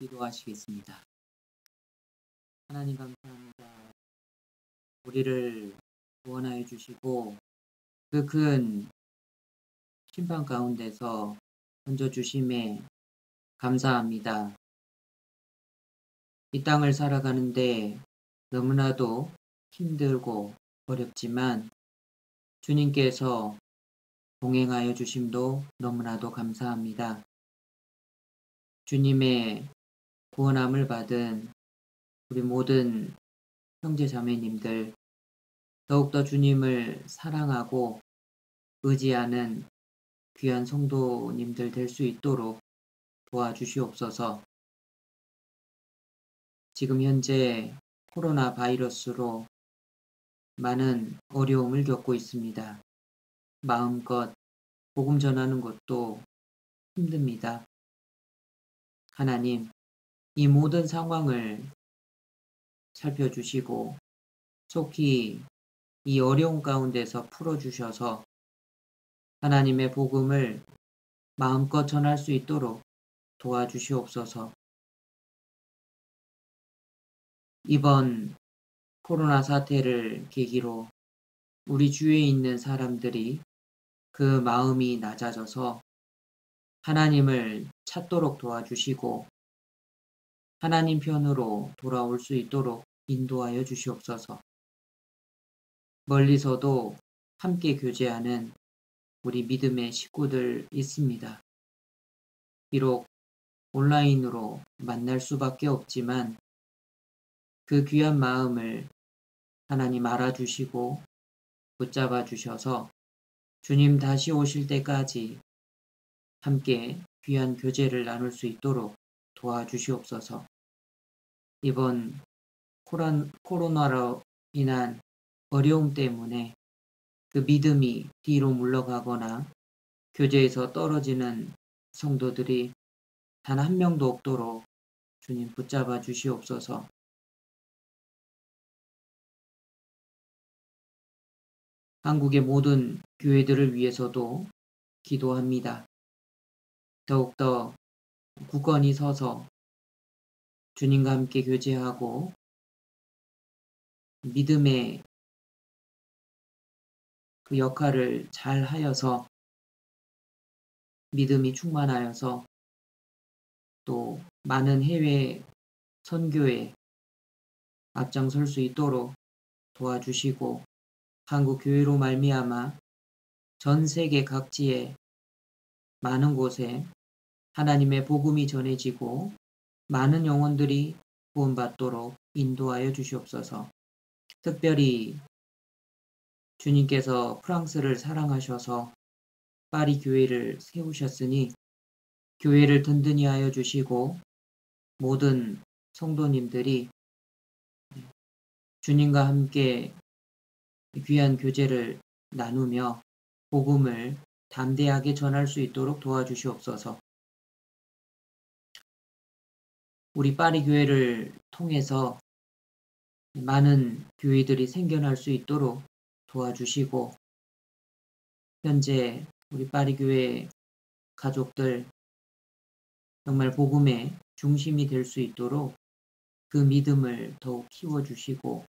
기도하시겠습니다. 하나님 감사합니다. 우리를 구원하여 주시고 그 큰 심판 가운데서 건져주심에 감사합니다. 이 땅을 살아가는데 너무나도 힘들고 어렵지만 주님께서 동행하여 주심도 너무나도 감사합니다. 주님의 구원함을 받은 우리 모든 형제 자매님들 더욱더 주님을 사랑하고 의지하는 귀한 성도님들 될 수 있도록 도와주시옵소서. 지금 현재 코로나 바이러스로 많은 어려움을 겪고 있습니다. 마음껏 복음 전하는 것도 힘듭니다. 하나님, 이 모든 상황을 살펴주시고 속히 이 어려운 가운데서 풀어주셔서 하나님의 복음을 마음껏 전할 수 있도록 도와주시옵소서. 이번 코로나 사태를 계기로 우리 주위에 있는 사람들이 그 마음이 낮아져서 하나님을 찾도록 도와주시고 하나님 편으로 돌아올 수 있도록 인도하여 주시옵소서. 멀리서도 함께 교제하는 우리 믿음의 식구들 있습니다. 비록 온라인으로 만날 수밖에 없지만 그 귀한 마음을 하나님 알아주시고 붙잡아 주셔서 주님 다시 오실 때까지 함께 귀한 교제를 나눌 수 있도록 도와주시옵소서. 이번 코로나로 인한 어려움 때문에 그 믿음이 뒤로 물러가거나 교제에서 떨어지는 성도들이 단 한 명도 없도록 주님 붙잡아 주시옵소서. 한국의 모든 교회들을 위해서도 기도합니다. 더욱더 굳건히 서서 주님과 함께 교제하고 믿음의 그 역할을 잘 하여서 믿음이 충만하여서 또 많은 해외 선교에 앞장설 수 있도록 도와주시고 한국 교회로 말미암아 전 세계 각지에 많은 곳에 하나님의 복음이 전해지고 많은 영혼들이 구원받도록 인도하여 주시옵소서. 특별히 주님께서 프랑스를 사랑하셔서 파리 교회를 세우셨으니 교회를 든든히 하여 주시고 모든 성도님들이 주님과 함께 귀한 교제를 나누며 복음을 담대하게 전할 수 있도록 도와주시옵소서. 우리 파리 교회를 통해서 많은 교회들이 생겨날 수 있도록 도와주시고 현재 우리 파리 교회 가족들 정말 복음의 중심이 될 수 있도록 그 믿음을 더욱 키워주시고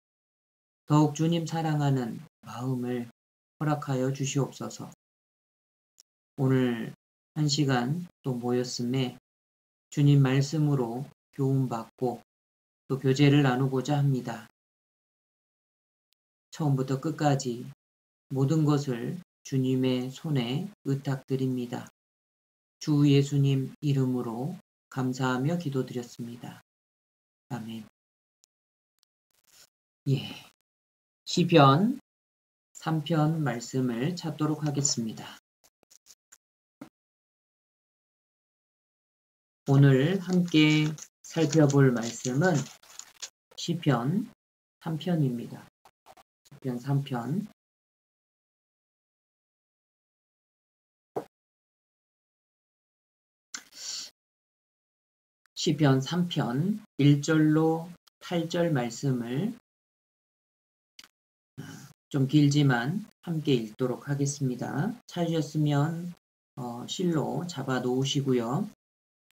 더욱 주님 사랑하는 마음을 허락하여 주시옵소서. 오늘 한 시간 또 모였음에 주님 말씀으로 교훈받고 또 교제를 나누고자 합니다. 처음부터 끝까지 모든 것을 주님의 손에 의탁드립니다. 주 예수님 이름으로 감사하며 기도드렸습니다. 아멘. 시편 3편 말씀을 찾도록 하겠습니다. 오늘 함께 살펴볼 말씀은 시편 3편입니다. 시편 3편. 시편 3편 1절로 8절 말씀을 좀 길지만 함께 읽도록 하겠습니다. 찾으셨으면 실로 잡아 놓으시고요.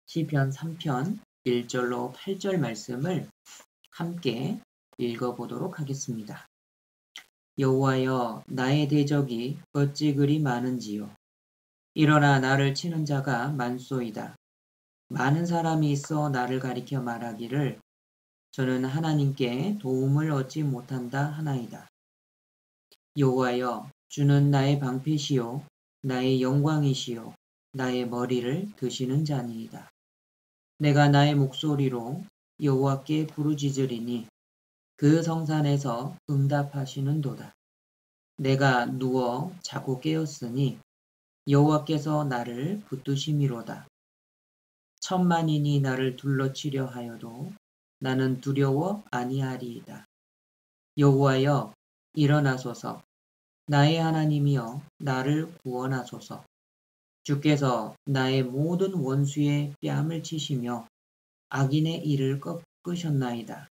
시편 3편 1절로 8절 말씀을 함께 읽어보도록 하겠습니다. 여호와여, 나의 대적이 어찌 그리 많은지요. 일어나 나를 치는 자가 많소이다. 많은 사람이 있어 나를 가리켜 말하기를 저는 하나님께 도움을 얻지 못한다 하나이다. 여호와여, 주는 나의 방패시요 나의 영광이시요 나의 머리를 드시는 자니이다. 내가 나의 목소리로 여호와께 부르짖으리니 그 성산에서 응답하시는도다. 내가 누워 자고 깨었으니 여호와께서 나를 붙드심이로다. 천만인이 나를 둘러치려 하여도 나는 두려워 아니하리이다. 여호와여, 일어나소서. 나의 하나님이여, 나를 구원하소서. 주께서 나의 모든 원수의 뺨을 치시며 악인의 이를 꺾으셨나이다.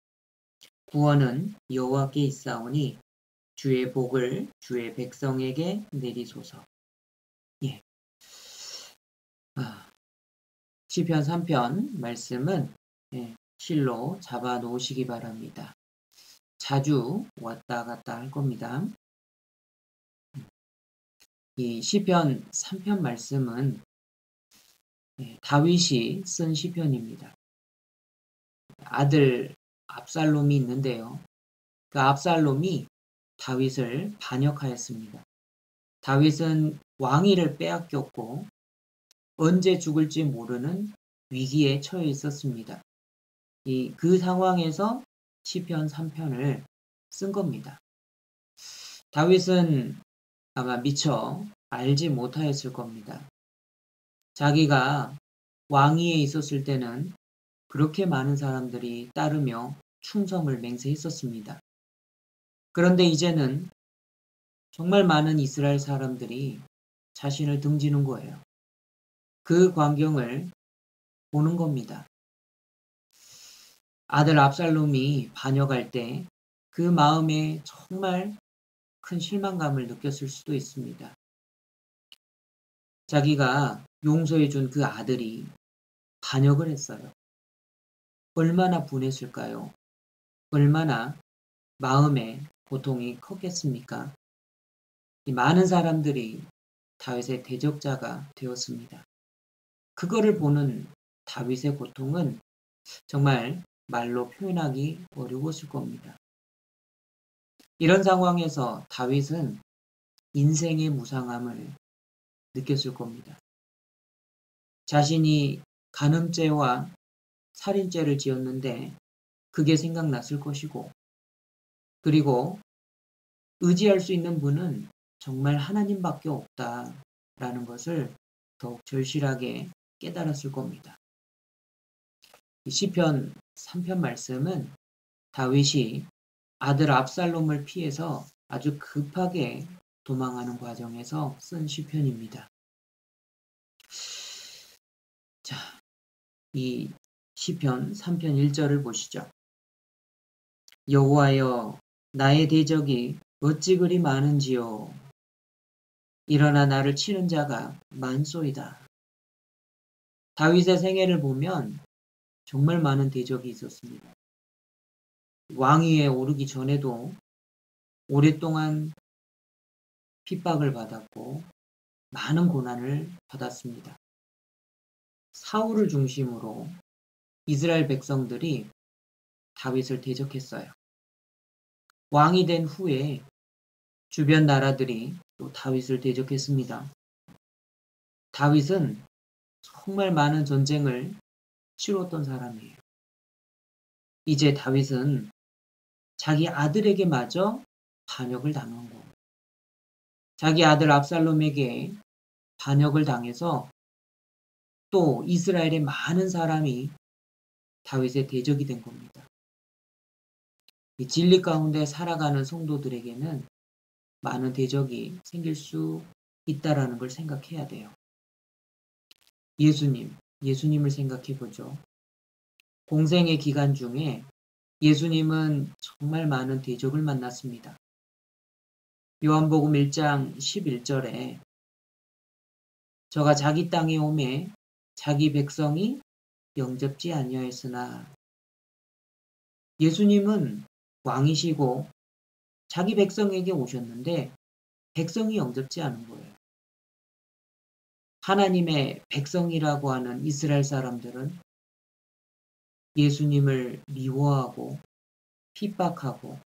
구원은 여호와께 있사오니 주의 복을 주의 백성에게 내리소서. 예. 시편 3편 말씀은 실로 잡아 놓으시기 바랍니다. 자주 왔다 갔다 할 겁니다. 이 시편 3편 말씀은 다윗이 쓴 시편입니다. 아들 압살롬이 있는데요. 그 압살롬이 다윗을 반역하였습니다. 다윗은 왕위를 빼앗겼고 언제 죽을지 모르는 위기에 처해 있었습니다. 그 상황에서 시편 3편을 쓴 겁니다. 다윗은 아마 미처 알지 못하였을 겁니다. 자기가 왕위에 있었을 때는 그렇게 많은 사람들이 따르며 충성을 맹세했었습니다. 그런데 이제는 정말 많은 이스라엘 사람들이 자신을 등지는 거예요. 그 광경을 보는 겁니다. 아들 압살롬이 반역할 때 그 마음에 정말 큰 실망감을 느꼈을 수도 있습니다. 자기가 용서해준 그 아들이 반역을 했어요. 얼마나 분했을까요? 얼마나 마음에 고통이 컸겠습니까? 이 많은 사람들이 다윗의 대적자가 되었습니다. 그거를 보는 다윗의 고통은 정말 말로 표현하기 어려웠을 겁니다. 이런 상황에서 다윗은 인생의 무상함을 느꼈을 겁니다. 자신이 간음죄와 살인죄를 지었는데 그게 생각났을 것이고, 그리고 의지할 수 있는 분은 정말 하나님밖에 없다라는 것을 더욱 절실하게 깨달았을 겁니다. 시편 3편 말씀은 다윗이 아들 압살롬을 피해서 아주 급하게 도망하는 과정에서 쓴 시편입니다. 자, 이 시편 3편 1절을 보시죠. 여호와여, 나의 대적이 어찌 그리 많은지요. 일어나 나를 치는 자가 많소이다. 다윗의 생애를 보면 정말 많은 대적이 있었습니다. 왕위에 오르기 전에도 오랫동안 핍박을 받았고 많은 고난을 받았습니다. 사울을 중심으로 이스라엘 백성들이 다윗을 대적했어요. 왕이 된 후에 주변 나라들이 또 다윗을 대적했습니다. 다윗은 정말 많은 전쟁을 치렀던 사람이에요. 이제 다윗은 자기 아들에게마저 반역을 당한 거예요. 자기 아들 압살롬에게 반역을 당해서 또 이스라엘의 많은 사람이 다윗의 대적이 된 겁니다. 이 진리 가운데 살아가는 성도들에게는 많은 대적이 생길 수 있다라는 걸 생각해야 돼요. 예수님을 생각해 보죠. 공생의 기간 중에 예수님은 정말 많은 대적을 만났습니다. 요한복음 1장 11절에 저가 자기 땅에 오매 자기 백성이 영접지 아니하였으나 예수님은 왕이시고 자기 백성에게 오셨는데 백성이 영접지 않은 거예요. 하나님의 백성이라고 하는 이스라엘 사람들은 예수님을 미워하고 핍박하고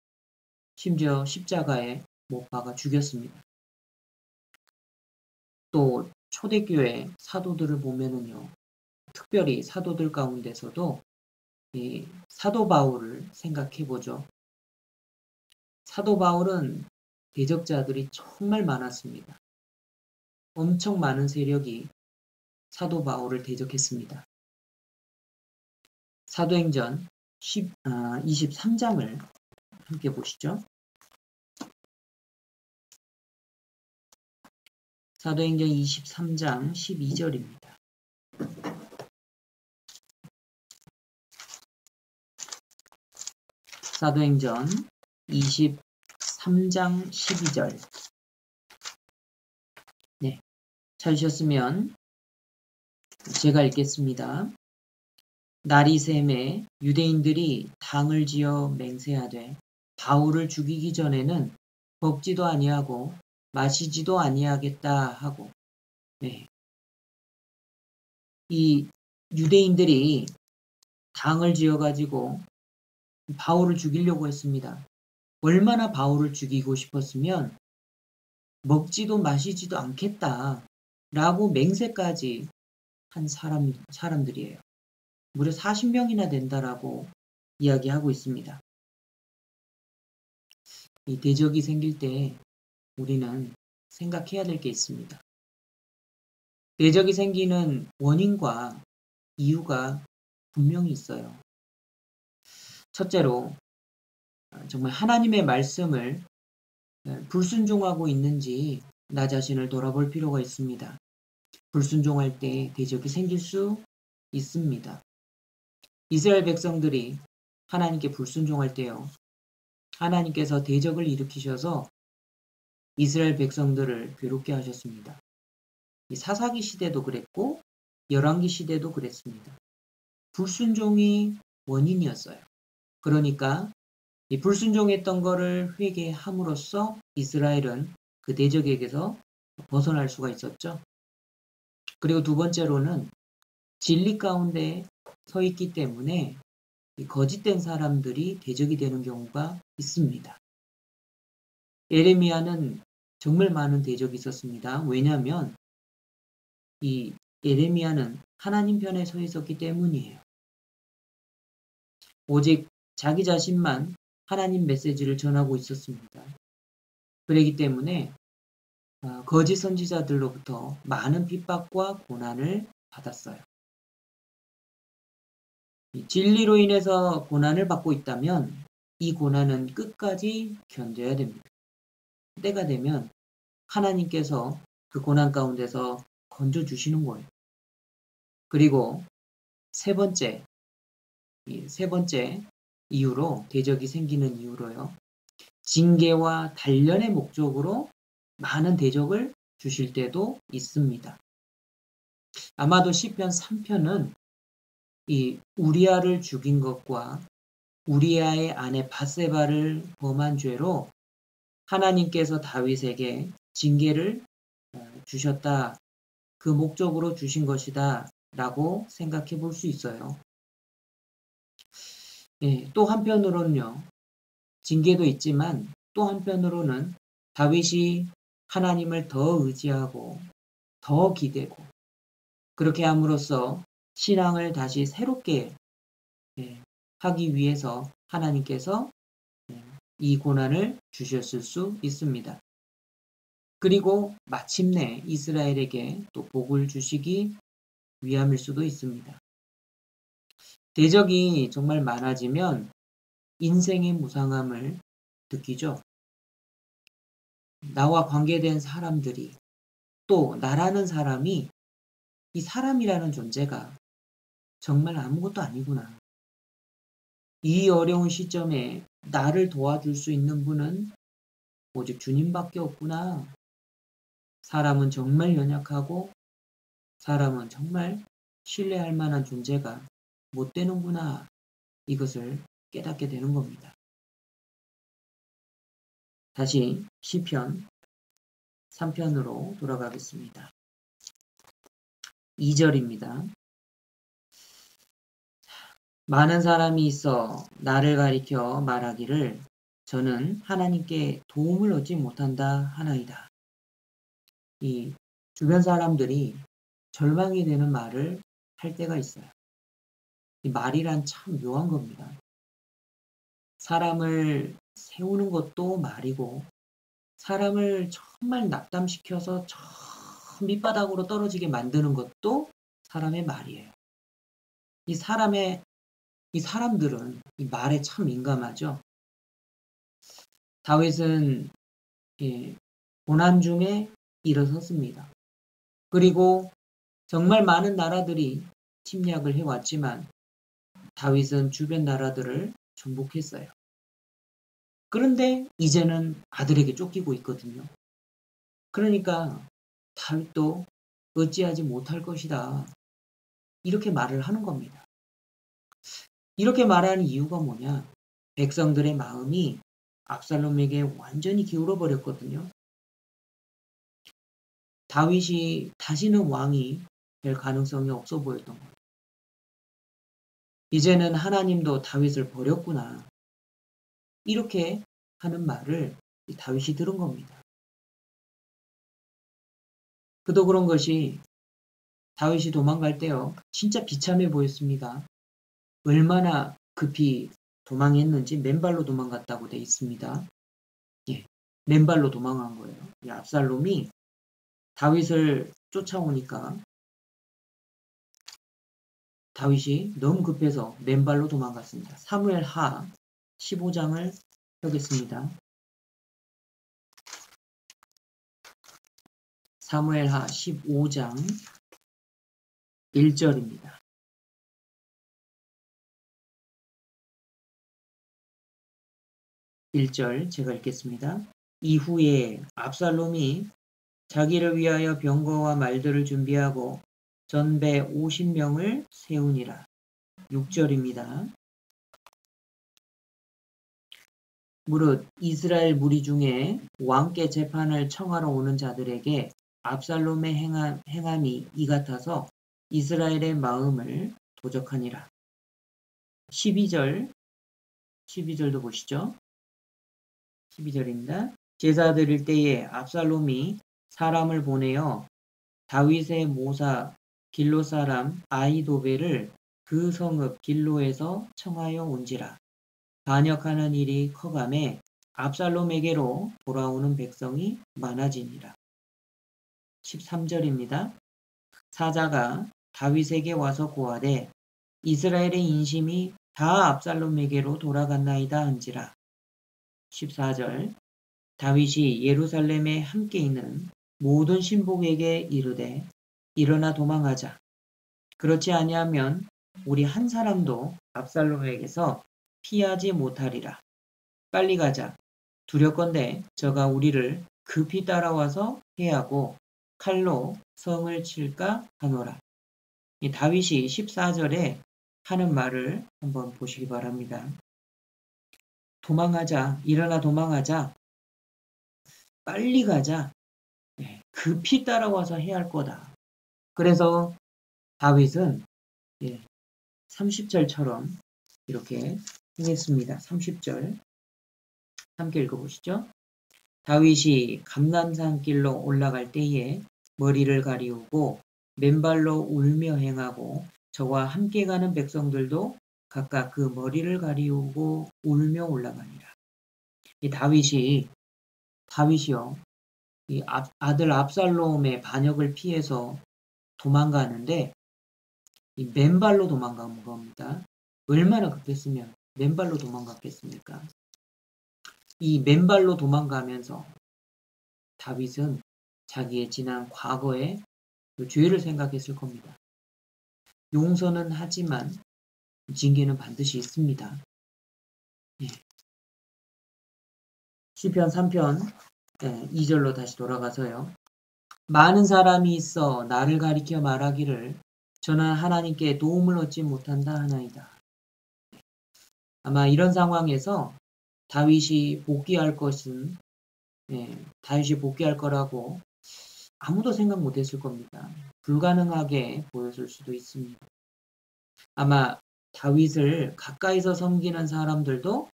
심지어 십자가에 못 박아 죽였습니다. 또 초대교회 사도들을 보면은요, 특별히 사도들 가운데서도 이 사도 바울을 생각해 보죠. 사도 바울은 대적자들이 정말 많았습니다. 엄청 많은 세력이 사도 바울을 대적했습니다. 사도행전 23장을 함께 보시죠. 사도행전 23장 12절입니다. 사도행전 23장 12절. 네, 찾으셨으면 제가 읽겠습니다. 날이 샘에 유대인들이 당을 지어 맹세하되 바울을 죽이기 전에는 먹지도 아니하고 마시지도 아니하겠다 하고, 네, 이 유대인들이 당을 지어가지고 바울을 죽이려고 했습니다. 얼마나 바울을 죽이고 싶었으면 먹지도 마시지도 않겠다라고 맹세까지 한 사람들이에요. 무려 40명이나 된다라고 이야기하고 있습니다. 이 대적이 생길 때 우리는 생각해야 될 게 있습니다. 대적이 생기는 원인과 이유가 분명히 있어요. 첫째로 정말 하나님의 말씀을 불순종하고 있는지 나 자신을 돌아볼 필요가 있습니다. 불순종할 때 대적이 생길 수 있습니다. 이스라엘 백성들이 하나님께 불순종할 때요, 하나님께서 대적을 일으키셔서 이스라엘 백성들을 괴롭게 하셨습니다. 사사기 시대도 그랬고 열왕기 시대도 그랬습니다. 불순종이 원인이었어요. 그러니까 이 불순종했던 거를 회개함으로써 이스라엘은 그 대적에게서 벗어날 수가 있었죠. 그리고 두 번째로는 진리 가운데 서 있기 때문에 거짓된 사람들이 대적이 되는 경우가 있습니다. 예레미야는 정말 많은 대적이 있었습니다. 왜냐하면 이 예레미야는 하나님 편에 서 있었기 때문이에요. 오직 자기 자신만 하나님 메시지를 전하고 있었습니다. 그렇기 때문에 거짓 선지자들로부터 많은 핍박과 고난을 받았어요. 진리로 인해서 고난을 받고 있다면 이 고난은 끝까지 견뎌야 됩니다. 때가 되면 하나님께서 그 고난 가운데서 건져주시는 거예요. 그리고 세 번째 이유로, 대적이 생기는 이유로요, 징계와 단련의 목적으로 많은 대적을 주실 때도 있습니다. 아마도 시편 3편은 이 우리아를 죽인 것과 우리아의 아내 밧세바를 범한 죄로 하나님께서 다윗에게 징계를 주셨다, 그 목적으로 주신 것이다 라고 생각해 볼 수 있어요. 예, 또 한편으로는요, 징계도 있지만 또 한편으로는 다윗이 하나님을 더 의지하고 더 기대고 그렇게 함으로써 신앙을 다시 새롭게 하기 위해서 하나님께서 이 고난을 주셨을 수 있습니다. 그리고 마침내 이스라엘에게 또 복을 주시기 위함일 수도 있습니다. 대적이 정말 많아지면 인생의 무상함을 느끼죠. 나와 관계된 사람들이, 또 나라는 사람이, 이 사람이라는 존재가 정말 아무것도 아니구나. 이 어려운 시점에 나를 도와줄 수 있는 분은 오직 주님밖에 없구나. 사람은 정말 연약하고 사람은 정말 신뢰할 만한 존재가 못 되는구나. 이것을 깨닫게 되는 겁니다. 다시 시편 3편으로 돌아가겠습니다. 2절입니다. 많은 사람이 있어 나를 가리켜 말하기를 저는 하나님께 도움을 얻지 못한다 하나이다. 이 주변 사람들이 절망이 되는 말을 할 때가 있어요. 이 말이란 참 묘한 겁니다. 사람을 세우는 것도 말이고 사람을 정말 낙담시켜서 저 밑바닥으로 떨어지게 만드는 것도 사람의 말이에요. 이 사람들은 이 말에 참 민감하죠. 다윗은 고난 중에 일어섰습니다. 그리고 정말 많은 나라들이 침략을 해왔지만 다윗은 주변 나라들을 정복했어요. 그런데 이제는 아들에게 쫓기고 있거든요. 그러니까 다윗도 어찌하지 못할 것이다. 이렇게 말을 하는 겁니다. 이렇게 말하는 이유가 뭐냐? 백성들의 마음이 압살롬에게 완전히 기울어 버렸거든요. 다윗이 다시는 왕이 될 가능성이 없어 보였던 거예요. 이제는 하나님도 다윗을 버렸구나. 이렇게 하는 말을 다윗이 들은 겁니다. 그도 그런 것이 다윗이 도망갈 때요. 진짜 비참해 보였습니다. 얼마나 급히 도망했는지 맨발로 도망갔다고 돼 있습니다. 예, 맨발로 도망한 거예요. 이 압살롬이 다윗을 쫓아오니까 다윗이 너무 급해서 맨발로 도망갔습니다. 사무엘하 15장을 펴겠습니다. 사무엘하 15장 1절입니다. 1절 제가 읽겠습니다. 이후에 압살롬이 자기를 위하여 병거와 말들을 준비하고 전배 50명을 세우니라. 6절입니다. 무릇 이스라엘 무리 중에 왕께 재판을 청하러 오는 자들에게 압살롬의 행함이 이 같아서 이스라엘의 마음을 도적하니라. 12절도 보시죠. 12절입니다. 제사 드릴 때에 압살롬이 사람을 보내어 다윗의 모사 길로 사람 아히도벨을 그 성읍 길로에서 청하여 온지라. 반역하는 일이 커감에 압살롬에게로 돌아오는 백성이 많아지니라. 13절입니다. 사자가 다윗에게 와서 고하되 이스라엘의 인심이 다 압살롬에게로 돌아갔나이다 한지라. 14절 다윗이 예루살렘에 함께 있는 모든 신복에게 이르되 일어나 도망하자. 그렇지 아니하면 우리 한 사람도 압살롬에게서 피하지 못하리라. 빨리 가자. 두렵건대 저가 우리를 급히 따라와서 해하고 칼로 성을 칠까 하노라. 이 다윗이 14절에 하는 말을 한번 보시기 바랍니다. 도망하자. 일어나 도망하자. 빨리 가자. 급히 따라와서 해야 할 거다. 그래서 다윗은 30절처럼 이렇게 행했습니다. 30절 함께 읽어보시죠. 다윗이 감람산 길로 올라갈 때에 머리를 가리우고 맨발로 울며 행하고 저와 함께 가는 백성들도 각각 그 머리를 가리우고 울며 올라가니라. 이 다윗이요, 이 아들 압살롬의 반역을 피해서 도망가는데 이 맨발로 도망간 겁니다. 얼마나 급했으면 맨발로 도망갔겠습니까? 이 맨발로 도망가면서 다윗은 자기의 지난 과거의 그 죄를 생각했을 겁니다. 용서는 하지만 징계는 반드시 있습니다. 시편 3편 2절로 다시 돌아가서요. 많은 사람이 있어 나를 가리켜 말하기를 저는 하나님께 도움을 얻지 못한다 하나이다. 아마 이런 상황에서 다윗이 복귀할 것은 다윗이 복귀할 거라고 아무도 생각 못했을 겁니다. 불가능하게 보였을 수도 있습니다. 아마 다윗을 가까이서 섬기는 사람들도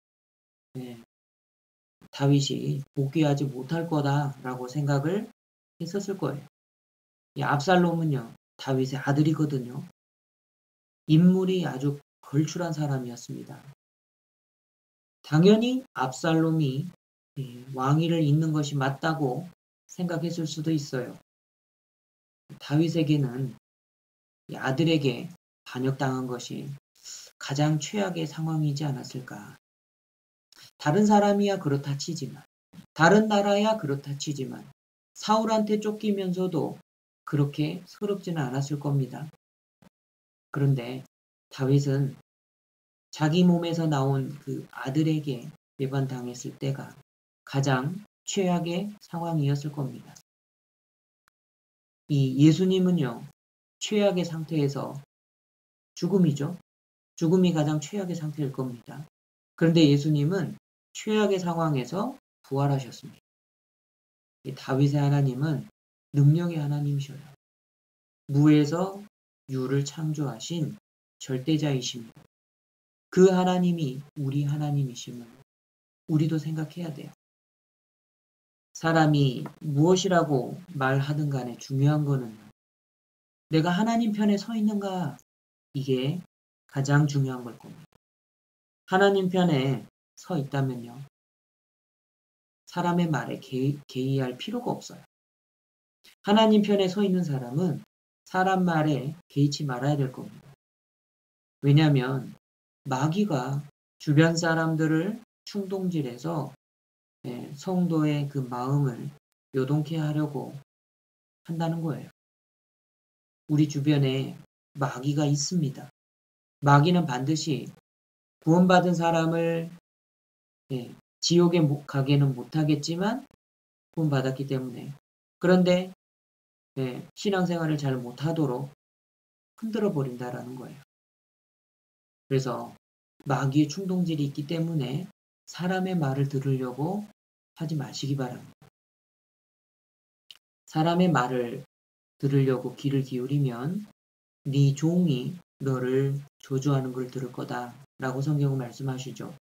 다윗이 복귀하지 못할 거다라고 생각을 했었을 거예요. 이 압살롬은요, 다윗의 아들이거든요. 인물이 아주 걸출한 사람이었습니다. 당연히 압살롬이 왕위를 잇는 것이 맞다고 생각했을 수도 있어요. 다윗에게는 아들에게 반역당한 것이 가장 최악의 상황이지 않았을까. 다른 사람이야 그렇다 치지만, 다른 나라야 그렇다 치지만 사울한테 쫓기면서도 그렇게 서럽지는 않았을 겁니다. 그런데 다윗은 자기 몸에서 나온 그 아들에게 배반당했을 때가 가장 최악의 상황이었을 겁니다. 이 예수님은요, 최악의 상태에서 죽음이죠. 죽음이 가장 최악의 상태일 겁니다. 그런데 예수님은 최악의 상황에서 부활하셨습니다. 다윗의 하나님은 능력의 하나님이셔요. 무에서 유를 창조하신 절대자이십니다. 그 하나님이 우리 하나님이심을 우리도 생각해야 돼요. 사람이 무엇이라고 말하든 간에 중요한 거는 내가 하나님 편에 서 있는가, 이게 가장 중요한 걸 겁니다. 하나님 편에 서 있다면요, 사람의 말에 개의할 필요가 없어요. 하나님 편에 서 있는 사람은 사람 말에 개의치 말아야 될 겁니다. 왜냐하면 마귀가 주변 사람들을 충동질해서 성도의 그 마음을 요동케 하려고 한다는 거예요. 우리 주변에 마귀가 있습니다. 마귀는 반드시 구원받은 사람을 지옥에 가게는 못하겠지만 구원받았기 때문에, 그런데 신앙생활을 잘 못하도록 흔들어 버린다라는 거예요. 그래서 마귀의 충동질이 있기 때문에 사람의 말을 들으려고 하지 마시기 바랍니다. 사람의 말을 들으려고 귀를 기울이면 네 종이 너를 저주하는 걸 들을 거다 라고 성경은 말씀하시죠.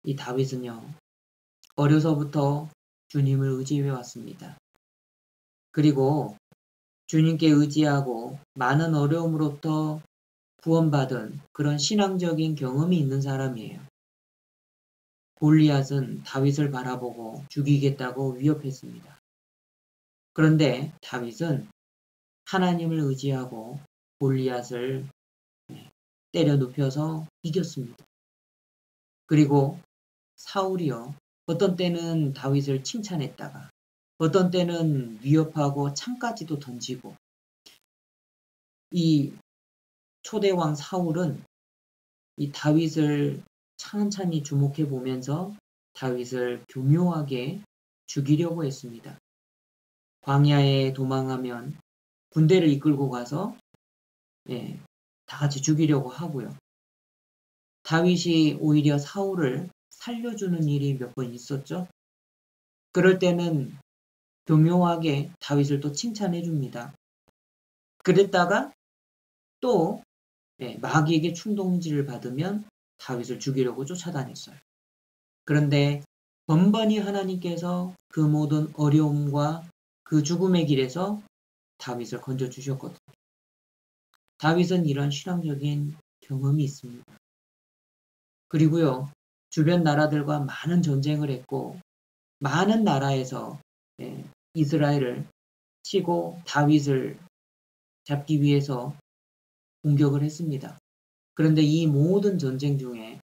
이 다윗은요, 어려서부터 주님을 의지해 왔습니다. 그리고 주님께 의지하고 많은 어려움으로부터 구원받은 그런 신앙적인 경험이 있는 사람이에요. 골리앗은 다윗을 바라보고 죽이겠다고 위협했습니다. 그런데 다윗은 하나님을 의지하고 골리앗을 때려 눕혀서 이겼습니다. 그리고 사울이요, 어떤 때는 다윗을 칭찬했다가 어떤 때는 위협하고 창까지도 던지고, 이 초대왕 사울은 이 다윗을 찬찬히 주목해 보면서 다윗을 교묘하게 죽이려고 했습니다. 광야에 도망하면 군대를 이끌고 가서 다 같이 죽이려고 하고요. 다윗이 오히려 사울을 살려주는 일이 몇 번 있었죠. 그럴 때는 교묘하게 다윗을 또 칭찬해 줍니다. 그랬다가 또 마귀에게 충동질을 받으면 다윗을 죽이려고 쫓아다녔어요. 그런데 번번이 하나님께서 그 모든 어려움과 그 죽음의 길에서 다윗을 건져주셨거든요. 다윗은 이런 신앙적인 경험이 있습니다. 그리고요, 주변 나라들과 많은 전쟁을 했고 많은 나라에서 이스라엘을 치고 다윗을 잡기 위해서 공격을 했습니다. 그런데 이 모든 전쟁 중에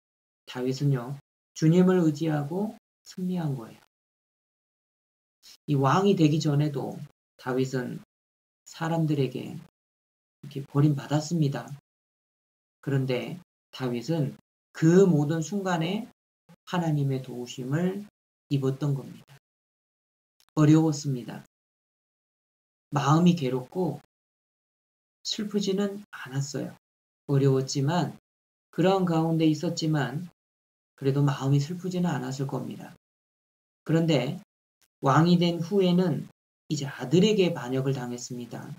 다윗은요, 주님을 의지하고 승리한 거예요. 이 왕이 되기 전에도 다윗은 사람들에게 이렇게 버림받았습니다. 그런데 다윗은 그 모든 순간에 하나님의 도우심을 입었던 겁니다. 어려웠습니다. 마음이 괴롭고 슬프지는 않았어요. 어려웠지만 그런 가운데 있었지만 그래도 마음이 슬프지는 않았을 겁니다. 그런데 왕이 된 후에는 이제 아들에게 반역을 당했습니다.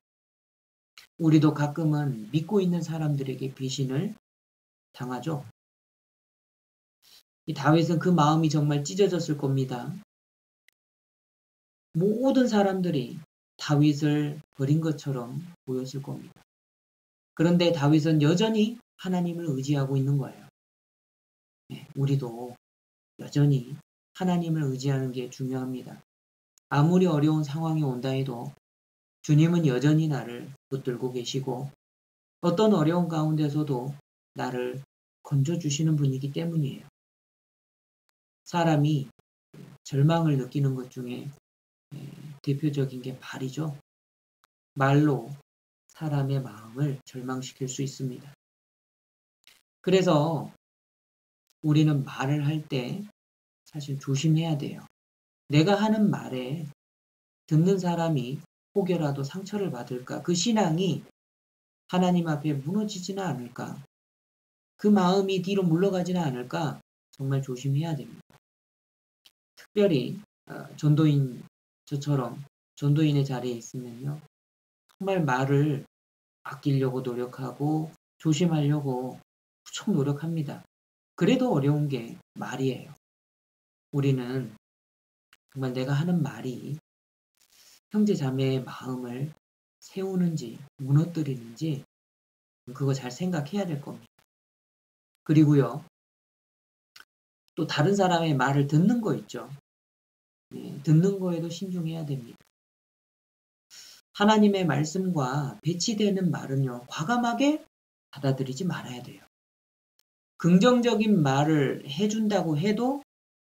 우리도 가끔은 믿고 있는 사람들에게 배신을 당하죠. 이 다윗은 그 마음이 정말 찢어졌을 겁니다. 모든 사람들이 다윗을 버린 것처럼 보였을 겁니다. 그런데 다윗은 여전히 하나님을 의지하고 있는 거예요. 네, 우리도 여전히 하나님을 의지하는 게 중요합니다. 아무리 어려운 상황이 온다 해도 주님은 여전히 나를 붙들고 계시고 어떤 어려운 가운데서도 나를 건져주시는 분이기 때문이에요. 사람이 절망을 느끼는 것 중에 대표적인 게 말이죠. 말로 사람의 마음을 절망시킬 수 있습니다. 그래서 우리는 말을 할 때 사실 조심해야 돼요. 내가 하는 말에 듣는 사람이 혹여라도 상처를 받을까? 그 신앙이 하나님 앞에 무너지지는 않을까? 그 마음이 뒤로 물러가지는 않을까? 정말 조심해야 됩니다. 특별히 전도인 저처럼 전도인의 자리에 있으면요. 정말 말을 아끼려고 노력하고 조심하려고 무척 노력합니다. 그래도 어려운 게 말이에요. 우리는 정말 내가 하는 말이 형제 자매의 마음을 세우는지 무너뜨리는지 그거 잘 생각해야 될 겁니다. 그리고요. 또 다른 사람의 말을 듣는 거 있죠. 듣는 거에도 신중해야 됩니다. 하나님의 말씀과 배치되는 말은요. 과감하게 받아들이지 말아야 돼요. 긍정적인 말을 해준다고 해도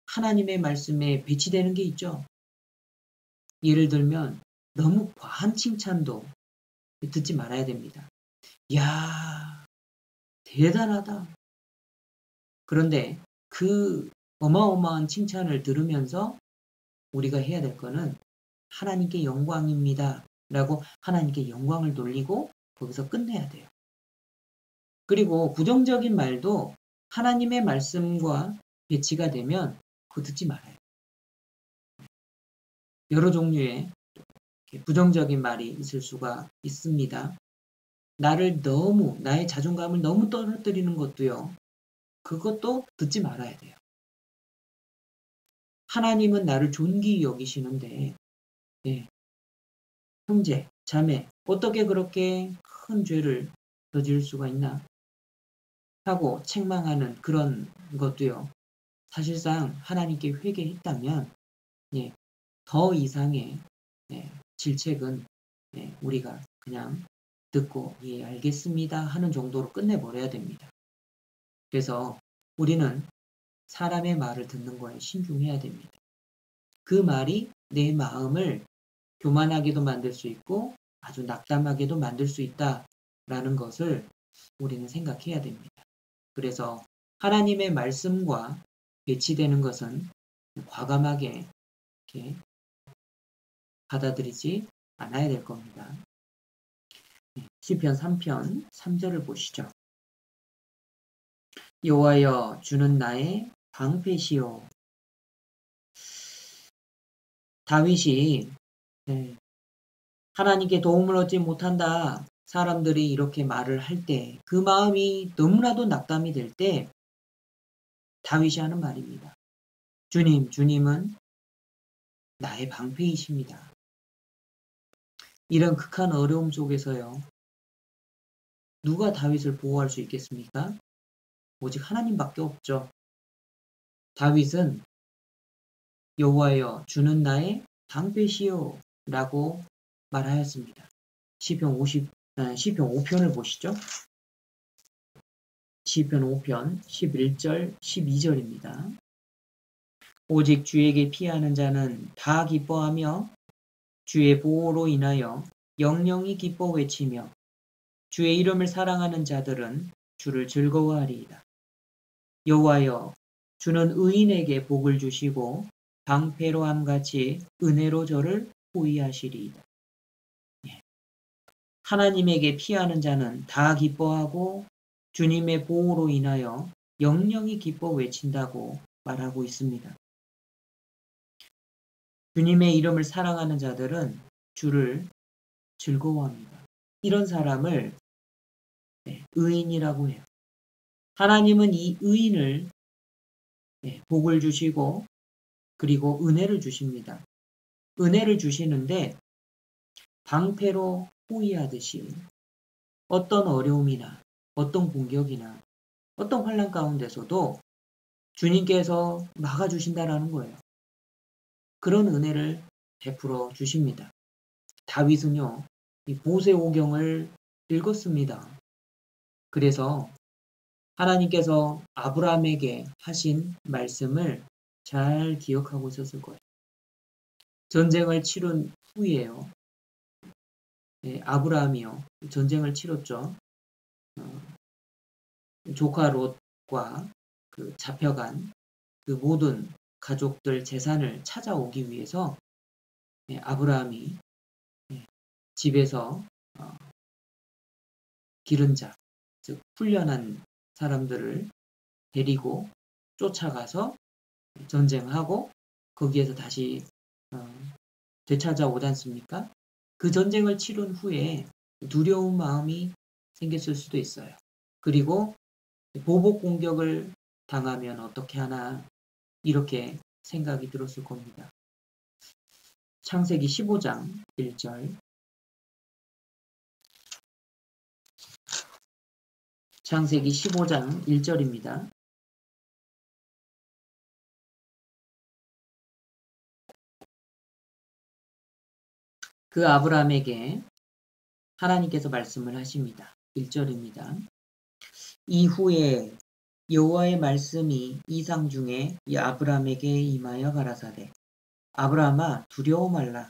하나님의 말씀에 배치되는 게 있죠. 예를 들면 너무 과한 칭찬도 듣지 말아야 됩니다. 야, 대단하다. 그런데 그 어마어마한 칭찬을 들으면서 우리가 해야 될 거는 하나님께 영광입니다. 라고 하나님께 영광을 돌리고 거기서 끝내야 돼요. 그리고 부정적인 말도 하나님의 말씀과 배치가 되면 그거 듣지 말아요. 여러 종류의 부정적인 말이 있을 수가 있습니다. 나의 자존감을 너무 떨어뜨리는 것도요. 그것도 듣지 말아야 돼요. 하나님은 나를 존귀히 여기시는데, 네, 형제, 자매, 어떻게 그렇게 큰 죄를 저지를 수가 있나? 하고 책망하는 그런 것도요. 사실상 하나님께 회개했다면, 예, 더 이상의 질책은 우리가 그냥 듣고 예 알겠습니다 하는 정도로 끝내버려야 됩니다. 그래서 우리는 사람의 말을 듣는 거에 신중해야 됩니다. 그 말이 내 마음을 교만하게도 만들 수 있고 아주 낙담하게도 만들 수 있다라는 것을 우리는 생각해야 됩니다. 그래서 하나님의 말씀과 배치되는 것은 과감하게 이렇게 받아들이지 않아야 될 겁니다. 시편 3편 3절을 보시죠. 여호와여 주는 나의 방패시요. 다윗이 하나님께 도움을 얻지 못한다. 사람들이 이렇게 말을 할 때 그 마음이 너무나도 낙담이 될 때 다윗이 하는 말입니다. 주님은 나의 방패이십니다. 이런 극한 어려움 속에서요. 누가 다윗을 보호할 수 있겠습니까? 오직 하나님밖에 없죠. 다윗은 여호와여 주는 나의 방패시요 라고 말하였습니다. 시편 5편을 보시죠. 시편 5편 11절 12절입니다. 오직 주에게 피하는 자는 다 기뻐하며 주의 보호로 인하여 영영이 기뻐 외치며 주의 이름을 사랑하는 자들은 주를 즐거워하리이다. 여호와여 주는 의인에게 복을 주시고 방패로 함같이 은혜로 저를 호위하시리이다. 하나님에게 피하는 자는 다 기뻐하고 주님의 보호로 인하여 영영이 기뻐 외친다고 말하고 있습니다. 주님의 이름을 사랑하는 자들은 주를 즐거워합니다. 이런 사람을 의인이라고 해요. 하나님은 이 의인을 복을 주시고 그리고 은혜를 주십니다. 은혜를 주시는데 방패로 호위하듯이 어떤 어려움이나 어떤 공격이나 어떤 환난 가운데서도 주님께서 막아주신다라는 거예요. 그런 은혜를 베풀어 주십니다. 다윗은요, 이 모세오경을 읽었습니다. 그래서 하나님께서 아브라함에게 하신 말씀을 잘 기억하고 있었을 거예요. 전쟁을 치른 후에요. 아브라함이요. 전쟁을 치렀죠. 조카 롯과 그 잡혀간 그 모든 가족들 재산을 찾아오기 위해서 아브라함이 집에서 기른 자, 즉 훈련한 사람들을 데리고 쫓아가서 전쟁하고 거기에서 다시 되찾아오지 않습니까? 그 전쟁을 치른 후에 두려운 마음이 생겼을 수도 있어요. 그리고 보복 공격을 당하면 어떻게 하나 이렇게 생각이 들었을 겁니다. 창세기 15장 1절 창세기 15장 1절입니다. 그 아브라함에게 하나님께서 말씀을 하십니다. 1절입니다. 이후에 여호와의 말씀이 이상 중에 이 아브라함에게 임하여 가라사대 아브라함아 두려워 말라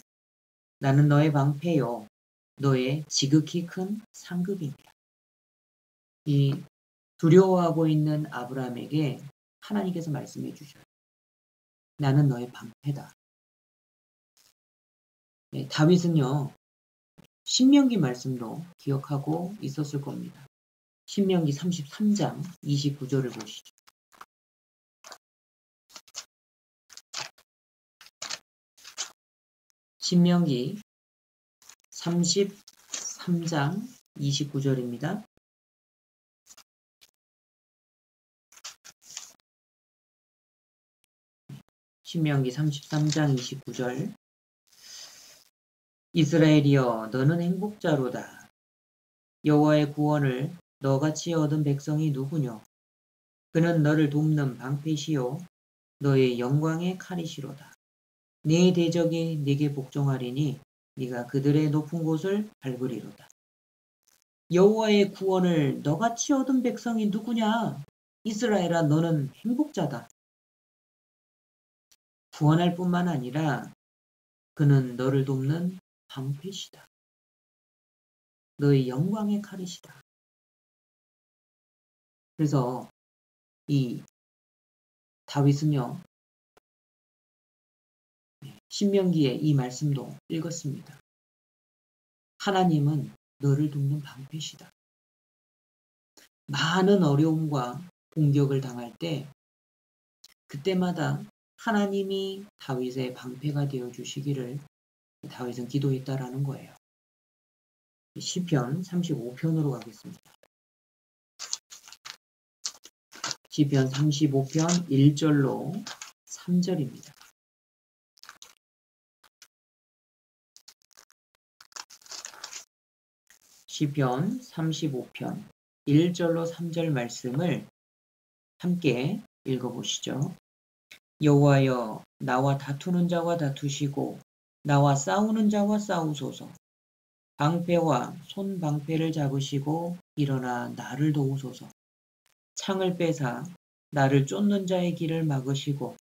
나는 너의 방패요 너의 지극히 큰 상급이니라. 이 두려워하고 있는 아브라함에게 하나님께서 말씀해 주셔요. 나는 너의 방패다. 다윗은요. 신명기 말씀도 기억하고 있었을 겁니다. 신명기 33장 29절을 보시죠. 신명기 33장 29절입니다. 신명기 33장 29절 이스라엘이여 너는 행복자로다. 여호와의 구원을 너같이 얻은 백성이 누구뇨? 그는 너를 돕는 방패시요 너의 영광의 칼이시로다. 네 대적이 네게 복종하리니 네가 그들의 높은 곳을 밟으리로다. 여호와의 구원을 너같이 얻은 백성이 누구냐? 이스라엘아 너는 행복자다. 구원할 뿐만 아니라 그는 너를 돕는 방패시다. 너의 영광의 칼이시다. 그래서 이 다윗은요. 신명기에 이 말씀도 읽었습니다. 하나님은 너를 돕는 방패시다. 많은 어려움과 공격을 당할 때 그때마다 하나님이 다윗의 방패가 되어 주시기를 다윗은 기도했다라는 거예요. 시편 35편으로 가겠습니다. 시편 35편 1절로 3절입니다. 시편 35편 1절로 3절 말씀을 함께 읽어보시죠. 여호와여 나와 다투는 자와 다투시고 나와 싸우는 자와 싸우소서. 방패와 손방패를 잡으시고 일어나 나를 도우소서. 창을 빼사 나를 쫓는 자의 길을 막으시고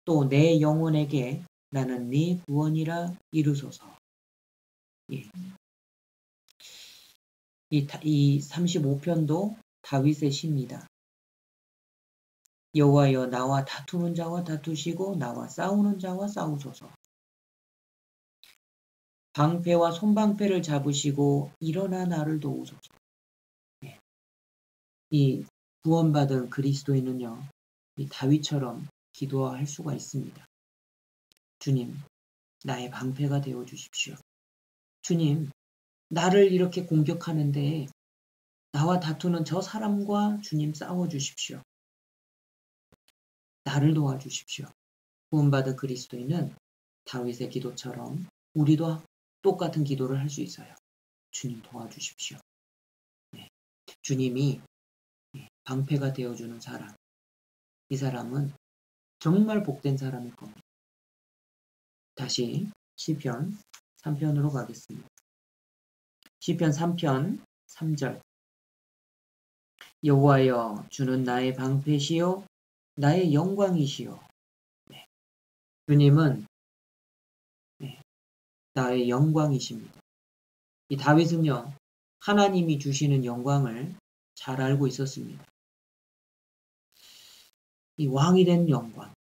또 내 영혼에게 나는 네 구원이라 이루소서. 예. 이 35편도 다윗의 시입니다. 여호와여 나와 다투는 자와 다투시고 나와 싸우는 자와 싸우소서. 방패와 손방패를 잡으시고 일어나 나를 도우소서. 네. 이 구원받은 그리스도인은요, 이 다윗처럼 기도할 수가 있습니다. 주님, 나의 방패가 되어 주십시오. 주님, 나를 이렇게 공격하는데 나와 다투는 저 사람과 주님 싸워 주십시오. 나를 도와주십시오. 구원받은 그리스도인은 다윗의 기도처럼 우리도 똑같은 기도를 할 수 있어요. 주님 도와주십시오. 네. 주님이 방패가 되어주는 사람, 이 사람은 정말 복된 사람일 겁니다. 다시 시편 3편으로 가겠습니다. 시편 3편 3절. 여호와여, 주는 나의 방패시요 나의 영광이시요. 네. 주님은 나의 영광이십니다. 이 다윗은요, 하나님이 주시는 영광을 잘 알고 있었습니다. 이 왕이 된 영광,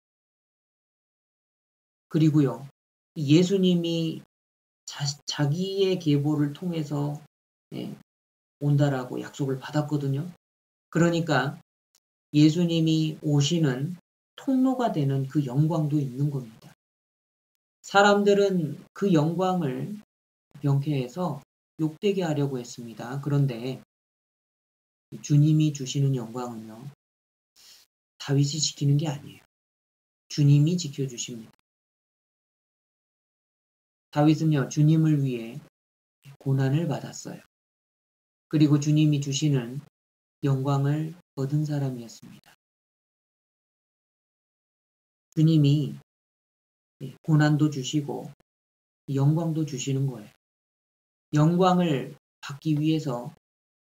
그리고요, 예수님이 자기의 계보를 통해서 온다라고 약속을 받았거든요. 그러니까 예수님이 오시는 통로가 되는 그 영광도 있는 겁니다. 사람들은 그 영광을 병쾌해서 욕되게 하려고 했습니다. 그런데 주님이 주시는 영광은요, 다윗이 지키는 게 아니에요. 주님이 지켜주십니다. 다윗은요, 주님을 위해 고난을 받았어요. 그리고 주님이 주시는 영광을 얻은 사람이었습니다. 주님이 고난도 주시고 영광도 주시는 거예요. 영광을 받기 위해서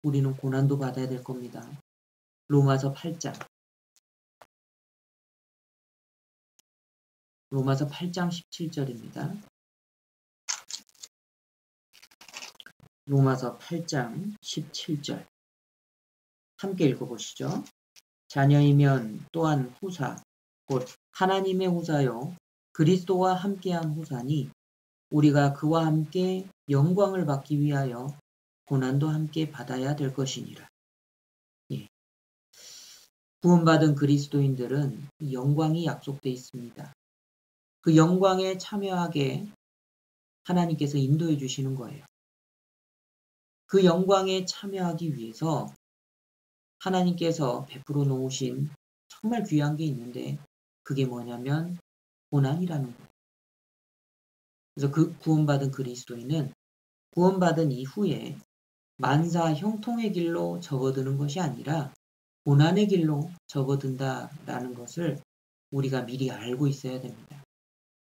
우리는 고난도 받아야 될 겁니다. 로마서 8장 17절입니다. 로마서 8장 17절 함께 읽어보시죠. 자녀이면 또한 후사, 곧 하나님의 후사요 그리스도와 함께한 후사니 우리가 그와 함께 영광을 받기 위하여 고난도 함께 받아야 될 것이니라. 예. 구원받은 그리스도인들은 영광이 약속되어 있습니다. 그 영광에 참여하게 하나님께서 인도해 주시는 거예요. 그 영광에 참여하기 위해서 하나님께서 베풀어 놓으신 정말 귀한 게 있는데 그게 뭐냐면 고난이라는 거예요. 그래서 그 구원받은 그리스도인은 구원받은 이후에 만사 형통의 길로 접어드는 것이 아니라 고난의 길로 접어든다라는 것을 우리가 미리 알고 있어야 됩니다.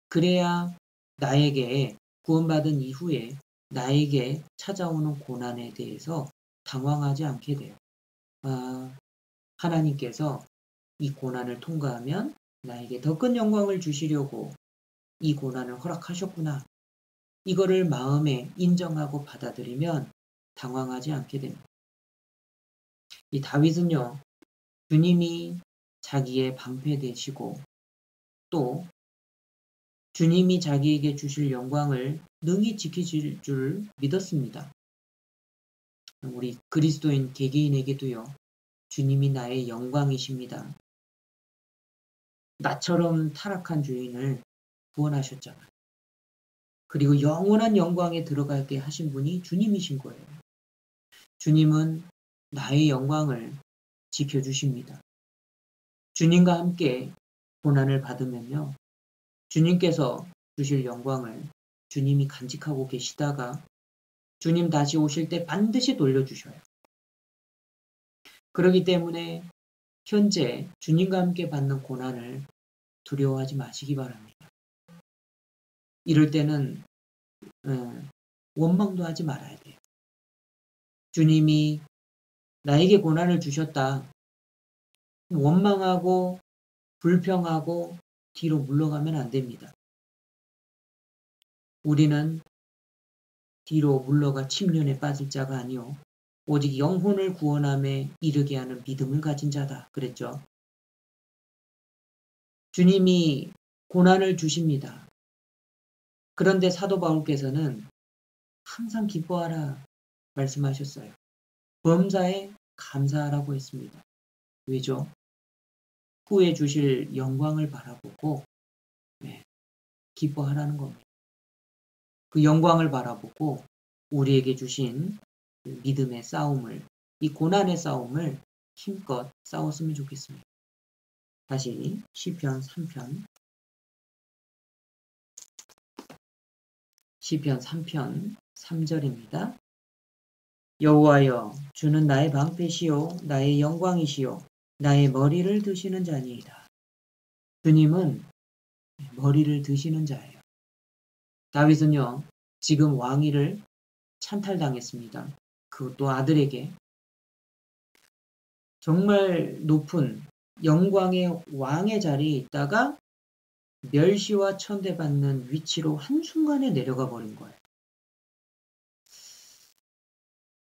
그래야 나에게 구원받은 이후에 나에게 찾아오는 고난에 대해서 당황하지 않게 돼요. 하나님께서 이 고난을 통과하면 나에게 더 큰 영광을 주시려고 이 고난을 허락하셨구나. 이거를 마음에 인정하고 받아들이면 당황하지 않게 됩니다. 이 다윗은요, 주님이 자기의 방패 되시고 또 주님이 자기에게 주실 영광을 능히 지키실 줄 믿었습니다. 우리 그리스도인 개개인에게도요, 주님이 나의 영광이십니다. 나처럼 타락한 주인을 구원하셨잖아요. 그리고 영원한 영광에 들어가게 하신 분이 주님이신 거예요. 주님은 나의 영광을 지켜주십니다. 주님과 함께 고난을 받으면요, 주님께서 주실 영광을 주님이 간직하고 계시다가 주님 다시 오실 때 반드시 돌려주셔요. 그렇기 때문에 현재 주님과 함께 받는 고난을 두려워하지 마시기 바랍니다. 이럴 때는 원망도 하지 말아야 돼요. 주님이 나에게 고난을 주셨다. 원망하고 불평하고 뒤로 물러가면 안 됩니다. 우리는 뒤로 물러가 침륜에 빠질 자가 아니요 오직 영혼을 구원함에 이르게 하는 믿음을 가진 자다. 그랬죠. 주님이 고난을 주십니다. 그런데 사도 바울께서는 항상 기뻐하라 말씀하셨어요. 범사에 감사하라고 했습니다. 왜죠? 후에 주실 영광을 바라보고 기뻐하라는 겁니다. 그 영광을 바라보고 우리에게 주신 그 믿음의 싸움을, 이 고난의 싸움을 힘껏 싸웠으면 좋겠습니다. 다시 시편 3편 3편 3절입니다. 여호와여, 주는 나의 방패시요 나의 영광이시요 나의 머리를 드시는 자니이다. 주님은 머리를 드시는 자예요. 다윗은요, 지금 왕위를 찬탈당했습니다. 그것도 아들에게. 정말 높은 영광의 왕의 자리에 있다가 멸시와 천대받는 위치로 한순간에 내려가 버린 거예요.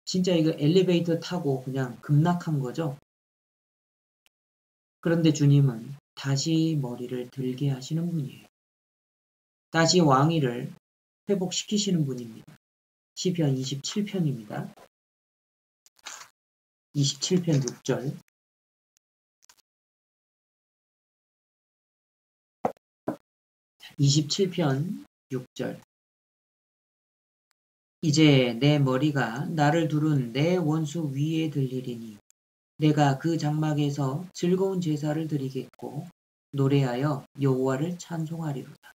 진짜 이거 엘리베이터 타고 그냥 급락한 거죠. 그런데 주님은 다시 머리를 들게 하시는 분이에요. 다시 왕위를 회복시키시는 분입니다. 시편 27편입니다. 27편 6절. 27편 6절. 이제 내 머리가 나를 두른 내 원수 위에 들리리니 내가 그 장막에서 즐거운 제사를 드리겠고 노래하여 여호와를 찬송하리로다.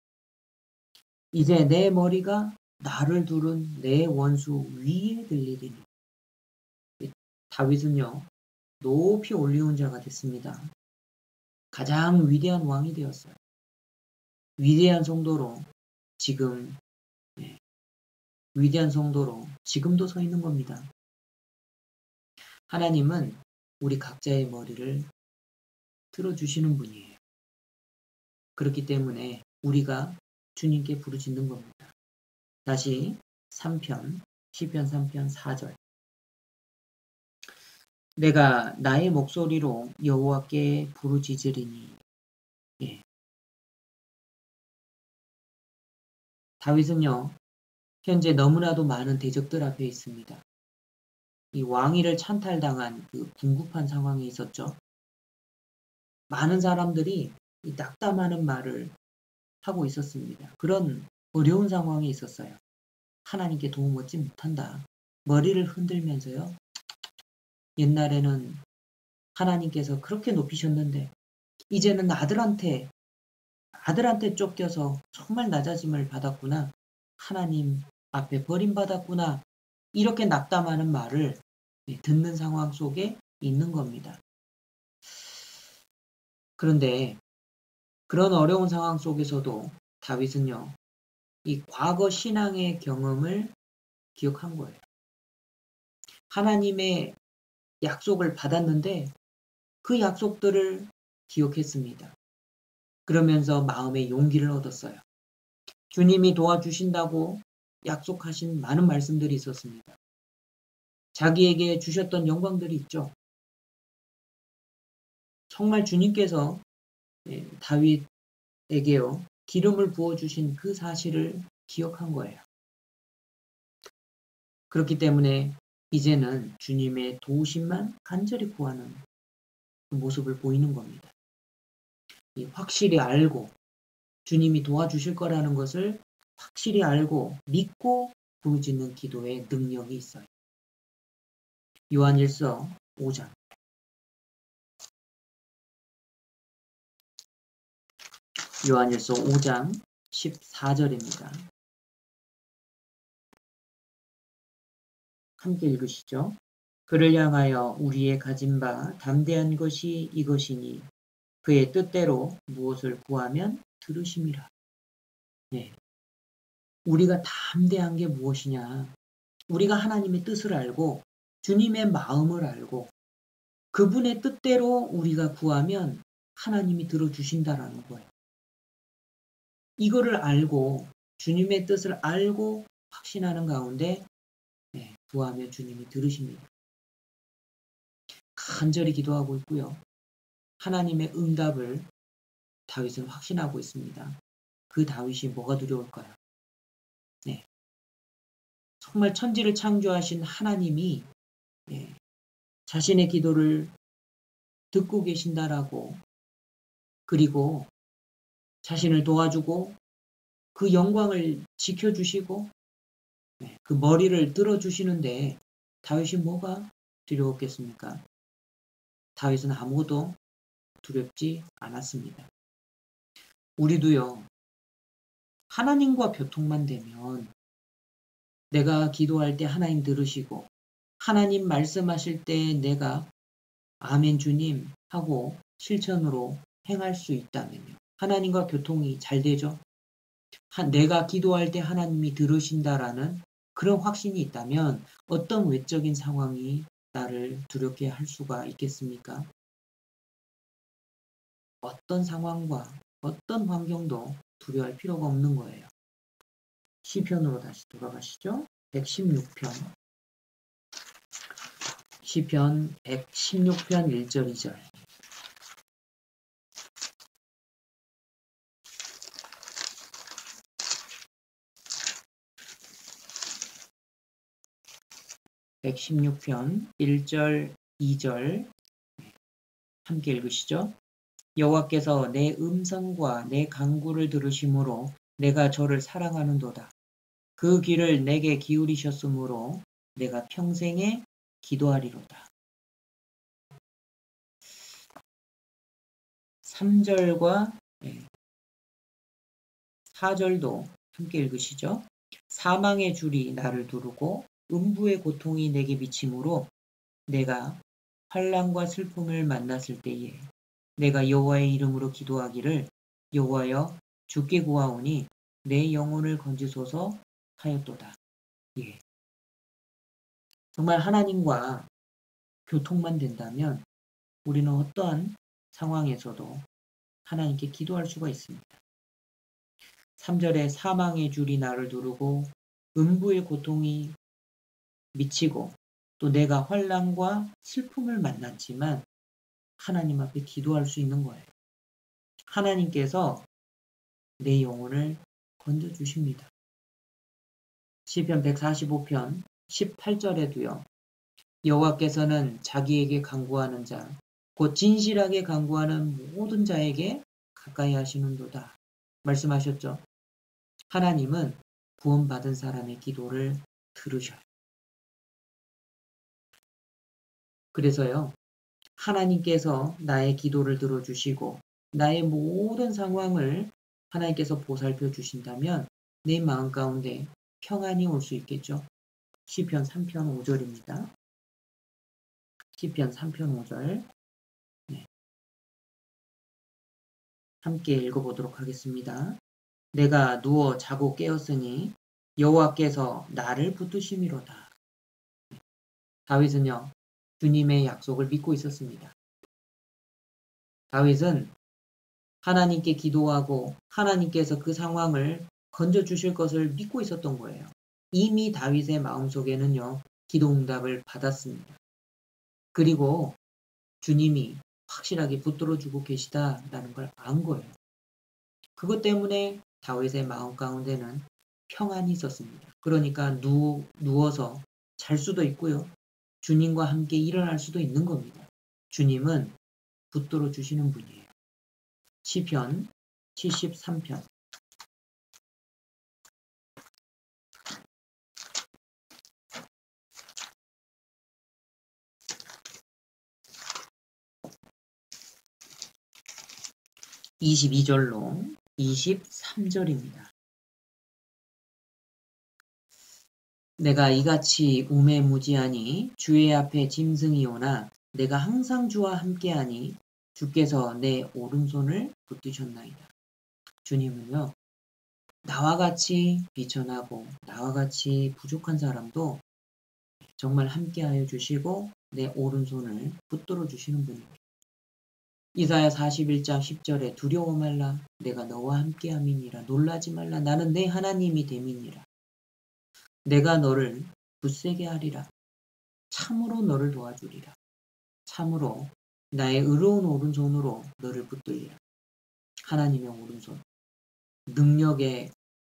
이제 내 머리가 나를 두른 내 원수 위에 들리리니. 다윗은요, 높이 올리운 자가 됐습니다. 가장 위대한 왕이 되었어요. 위대한 성도로 지금 위대한 성도로 지금도 서 있는 겁니다. 하나님은 우리 각자의 머리를 들어주시는 분이에요. 그렇기 때문에 우리가 주님께 부르짖는 겁니다. 다시 3편, 시편 3편 4절. 내가 나의 목소리로 여호와께 부르짖으리니. 다윗은요, 현재 너무나도 많은 대적들 앞에 있습니다. 이 왕위를 찬탈당한 그 궁극한 상황이 있었죠. 많은 사람들이 이 낙담하는 말을 하고 있었습니다. 그런 어려운 상황이 있었어요. 하나님께 도움 얻지 못한다. 머리를 흔들면서요. 옛날에는 하나님께서 그렇게 높이셨는데 이제는 아들한테 쫓겨서 정말 낮아짐을 받았구나. 하나님 앞에 버림받았구나. 이렇게 낙담하는 말을 듣는 상황 속에 있는 겁니다. 그런데 그런 어려운 상황 속에서도 다윗은요, 이 과거 신앙의 경험을 기억한 거예요. 하나님의 약속을 받았는데 그 약속들을 기억했습니다. 그러면서 마음의 용기를 얻었어요. 주님이 도와주신다고 약속하신 많은 말씀들이 있었습니다. 자기에게 주셨던 영광들이 있죠. 정말 주님께서 다윗에게요, 기름을 부어주신 그 사실을 기억한 거예요. 그렇기 때문에 이제는 주님의 도우심만 간절히 구하는 그 모습을 보이는 겁니다. 확실히 알고 주님이 도와주실 거라는 것을 확실히 알고 믿고 부르짖는 기도에 능력이 있어요. 요한일서 5장. 요한일서 5장 14절입니다. 함께 읽으시죠. 그를 향하여 우리의 가진 바 담대한 것이 이것이니 그의 뜻대로 무엇을 구하면 들으심이라. 네. 우리가 담대한 게 무엇이냐? 우리가 하나님의 뜻을 알고 주님의 마음을 알고 그분의 뜻대로 우리가 구하면 하나님이 들어주신다라는 거예요. 이거를 알고 주님의 뜻을 알고 확신하는 가운데 구하면 주님이 들으십니다. 간절히 기도하고 있고요. 하나님의 응답을 다윗은 확신하고 있습니다. 그 다윗이 뭐가 두려울까요? 정말 천지를 창조하신 하나님이 자신의 기도를 듣고 계신다라고, 그리고 자신을 도와주고 그 영광을 지켜주시고 그 머리를 들어주시는데 다윗이 뭐가 두려웠겠습니까? 다윗은 아무것도 두렵지 않았습니다. 우리도요, 하나님과 교통만 되면 내가 기도할 때 하나님 들으시고 하나님 말씀하실 때 내가 아멘 주님 하고 실천으로 행할 수 있다면요. 하나님과 교통이 잘 되죠. 내가 기도할 때 하나님이 들으신다라는 그런 확신이 있다면 어떤 외적인 상황이 나를 두렵게 할 수가 있겠습니까? 어떤 상황과 어떤 환경도 두려워할 필요가 없는 거예요. 시편으로 다시 돌아가시죠. 116편. 시편 116편 1절 2절. (116편) 1절 2절 함께 읽으시죠. 여호와께서 내 음성과 내 간구를 들으심으로 내가 저를 사랑하는도다. 그 귀를 내게 기울이셨으므로 내가 평생에 기도하리로다. 3절과 4절도 함께 읽으시죠. 사망의 줄이 나를 두르고 음부의 고통이 내게 미치므로 내가 환난과 슬픔을 만났을 때에 내가 여호와의 이름으로 기도하기를 여호와여 주께 구하오니 내 영혼을 건지소서 하였도다. 예. 정말 하나님과 교통만 된다면 우리는 어떠한 상황에서도 하나님께 기도할 수가 있습니다. 3절에 사망의 줄이 나를 두르고 음부의 고통이 미치고 또 내가 환난과 슬픔을 만났지만 하나님 앞에 기도할 수 있는 거예요. 하나님께서 내 영혼을 건져주십니다. 시편 145편 18절에도요. 여호와께서는 자기에게 간구하는 자, 곧 진실하게 간구하는 모든 자에게 가까이 하시는도다. 말씀하셨죠. 하나님은 구원받은 사람의 기도를 들으셔요. 그래서요. 하나님께서 나의 기도를 들어주시고 나의 모든 상황을 하나님께서 보살펴 주신다면 내 마음 가운데 평안이 올 수 있겠죠. 시편 3편 5절입니다. 시편 3편 5절 함께 읽어보도록 하겠습니다. 내가 누워 자고 깨었으니 여호와께서 나를 붙드심이로다. 다윗은요. 주님의 약속을 믿고 있었습니다. 다윗은 하나님께 기도하고 하나님께서 그 상황을 건져주실 것을 믿고 있었던 거예요. 이미 다윗의 마음속에는요. 기도 응답을 받았습니다. 그리고 주님이 확실하게 붙들어주고 계시다라는 걸 안 거예요. 그것 때문에 다윗의 마음 가운데는 평안이 있었습니다. 그러니까 누워서 잘 수도 있고요. 주님과 함께 일어날 수도 있는 겁니다. 주님은 붙들어 주시는 분이에요. 시편 73편 22절로 23절입니다. 내가 이같이 우매무지하니 주의 앞에 짐승이 오나 내가 항상 주와 함께하니 주께서 내 오른손을 붙드셨나이다. 주님은요. 나와 같이 비천하고 나와 같이 부족한 사람도 정말 함께하여 주시고 내 오른손을 붙들어 주시는 분입니다. 이사야 41장 10절에 두려워 말라 내가 너와 함께함이니라 놀라지 말라 나는 내 하나님이 됨이니라 내가 너를 굳세게 하리라 참으로 너를 도와주리라 참으로 나의 의로운 오른손으로 너를 붙들리라. 하나님의 오른손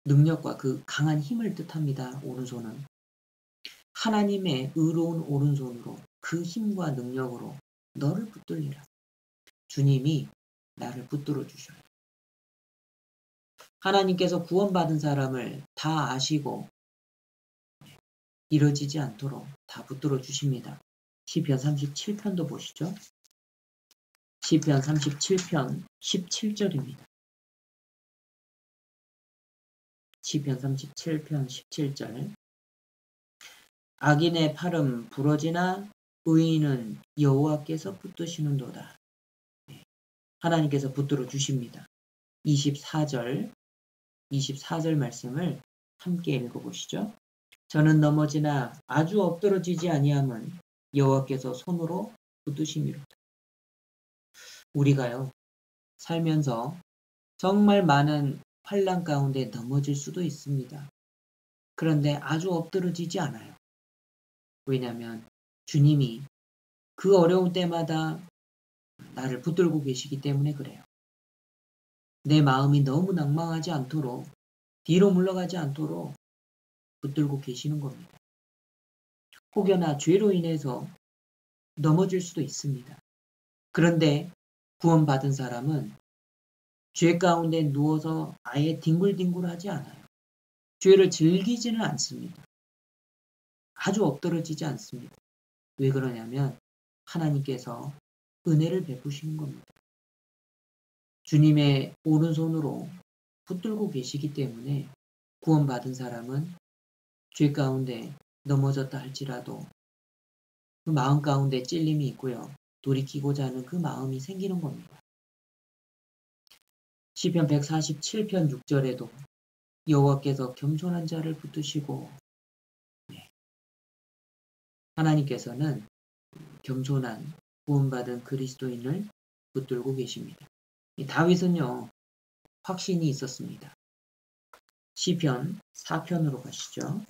능력과 그 강한 힘을 뜻합니다. 오른손은 하나님의 의로운 오른손으로 그 힘과 능력으로 너를 붙들리라. 주님이 나를 붙들어 주셔요. 하나님께서 구원받은 사람을 다 아시고 이뤄지지 않도록 다 붙들어 주십니다. 시편 37편도 보시죠. 시편 37편 17절입니다. 시편 37편 17절. 악인의 팔은 부러지나 의인은 여호와께서 붙드시는도다. 하나님께서 붙들어 주십니다. 24절 말씀을 함께 읽어보시죠. 저는 넘어지나 아주 엎드러지지 아니함은 여호와께서 손으로 붙드심이로다. 우리가요, 살면서 정말 많은 환난 가운데 넘어질 수도 있습니다. 그런데 아주 엎드러지지 않아요. 왜냐하면 주님이 그 어려운 때마다 나를 붙들고 계시기 때문에 그래요. 내 마음이 너무 낭망하지 않도록, 뒤로 물러가지 않도록 붙들고 계시는 겁니다. 혹여나 죄로 인해서 넘어질 수도 있습니다. 그런데 구원받은 사람은 죄 가운데 누워서 아예 뒹굴뒹굴하지 않아요. 죄를 즐기지는 않습니다. 아주 엎드러지지 않습니다. 왜 그러냐면 하나님께서 은혜를 베푸시는 겁니다. 주님의 오른손으로 붙들고 계시기 때문에 구원받은 사람은 죄 가운데 넘어졌다 할지라도 그 마음 가운데 찔림이 있고요. 돌이키고자 하는 그 마음이 생기는 겁니다. 시편 147편 6절에도 여호와께서 겸손한 자를 붙드시고, 하나님께서는 겸손한 구원받은 그리스도인을 붙들고 계십니다. 이 다윗은요, 확신이 있었습니다. 시편 4편으로 가시죠.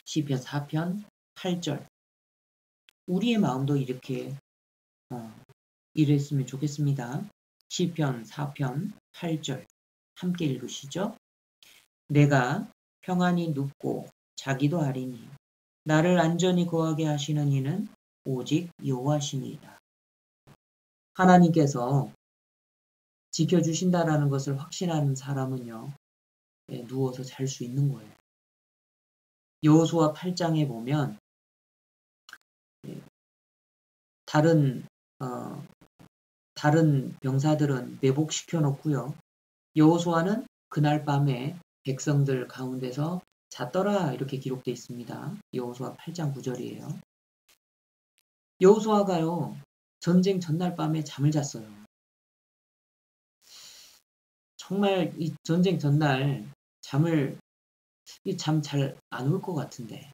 시편 4편 8절. 우리의 마음도 이렇게 이랬으면 좋겠습니다. 시편 4편 8절 함께 읽으시죠. 내가 평안히 눕고 자기도 하리니 나를 안전히 거하게 하시는 이는 오직 여호와시니이다. 하나님께서 지켜주신다라는 것을 확신하는 사람은요, 누워서 잘 수 있는 거예요. 여호수아 8장에 보면 다른 병사들은 매복시켜 놓고요. 여호수아는 그날 밤에 백성들 가운데서 잤더라 이렇게 기록되어 있습니다. 여호수아 8장 9절이에요. 여호수아가요, 전쟁 전날 밤에 잠을 잤어요. 정말 이 전쟁 전날 잠 잘 안 올 것 같은데,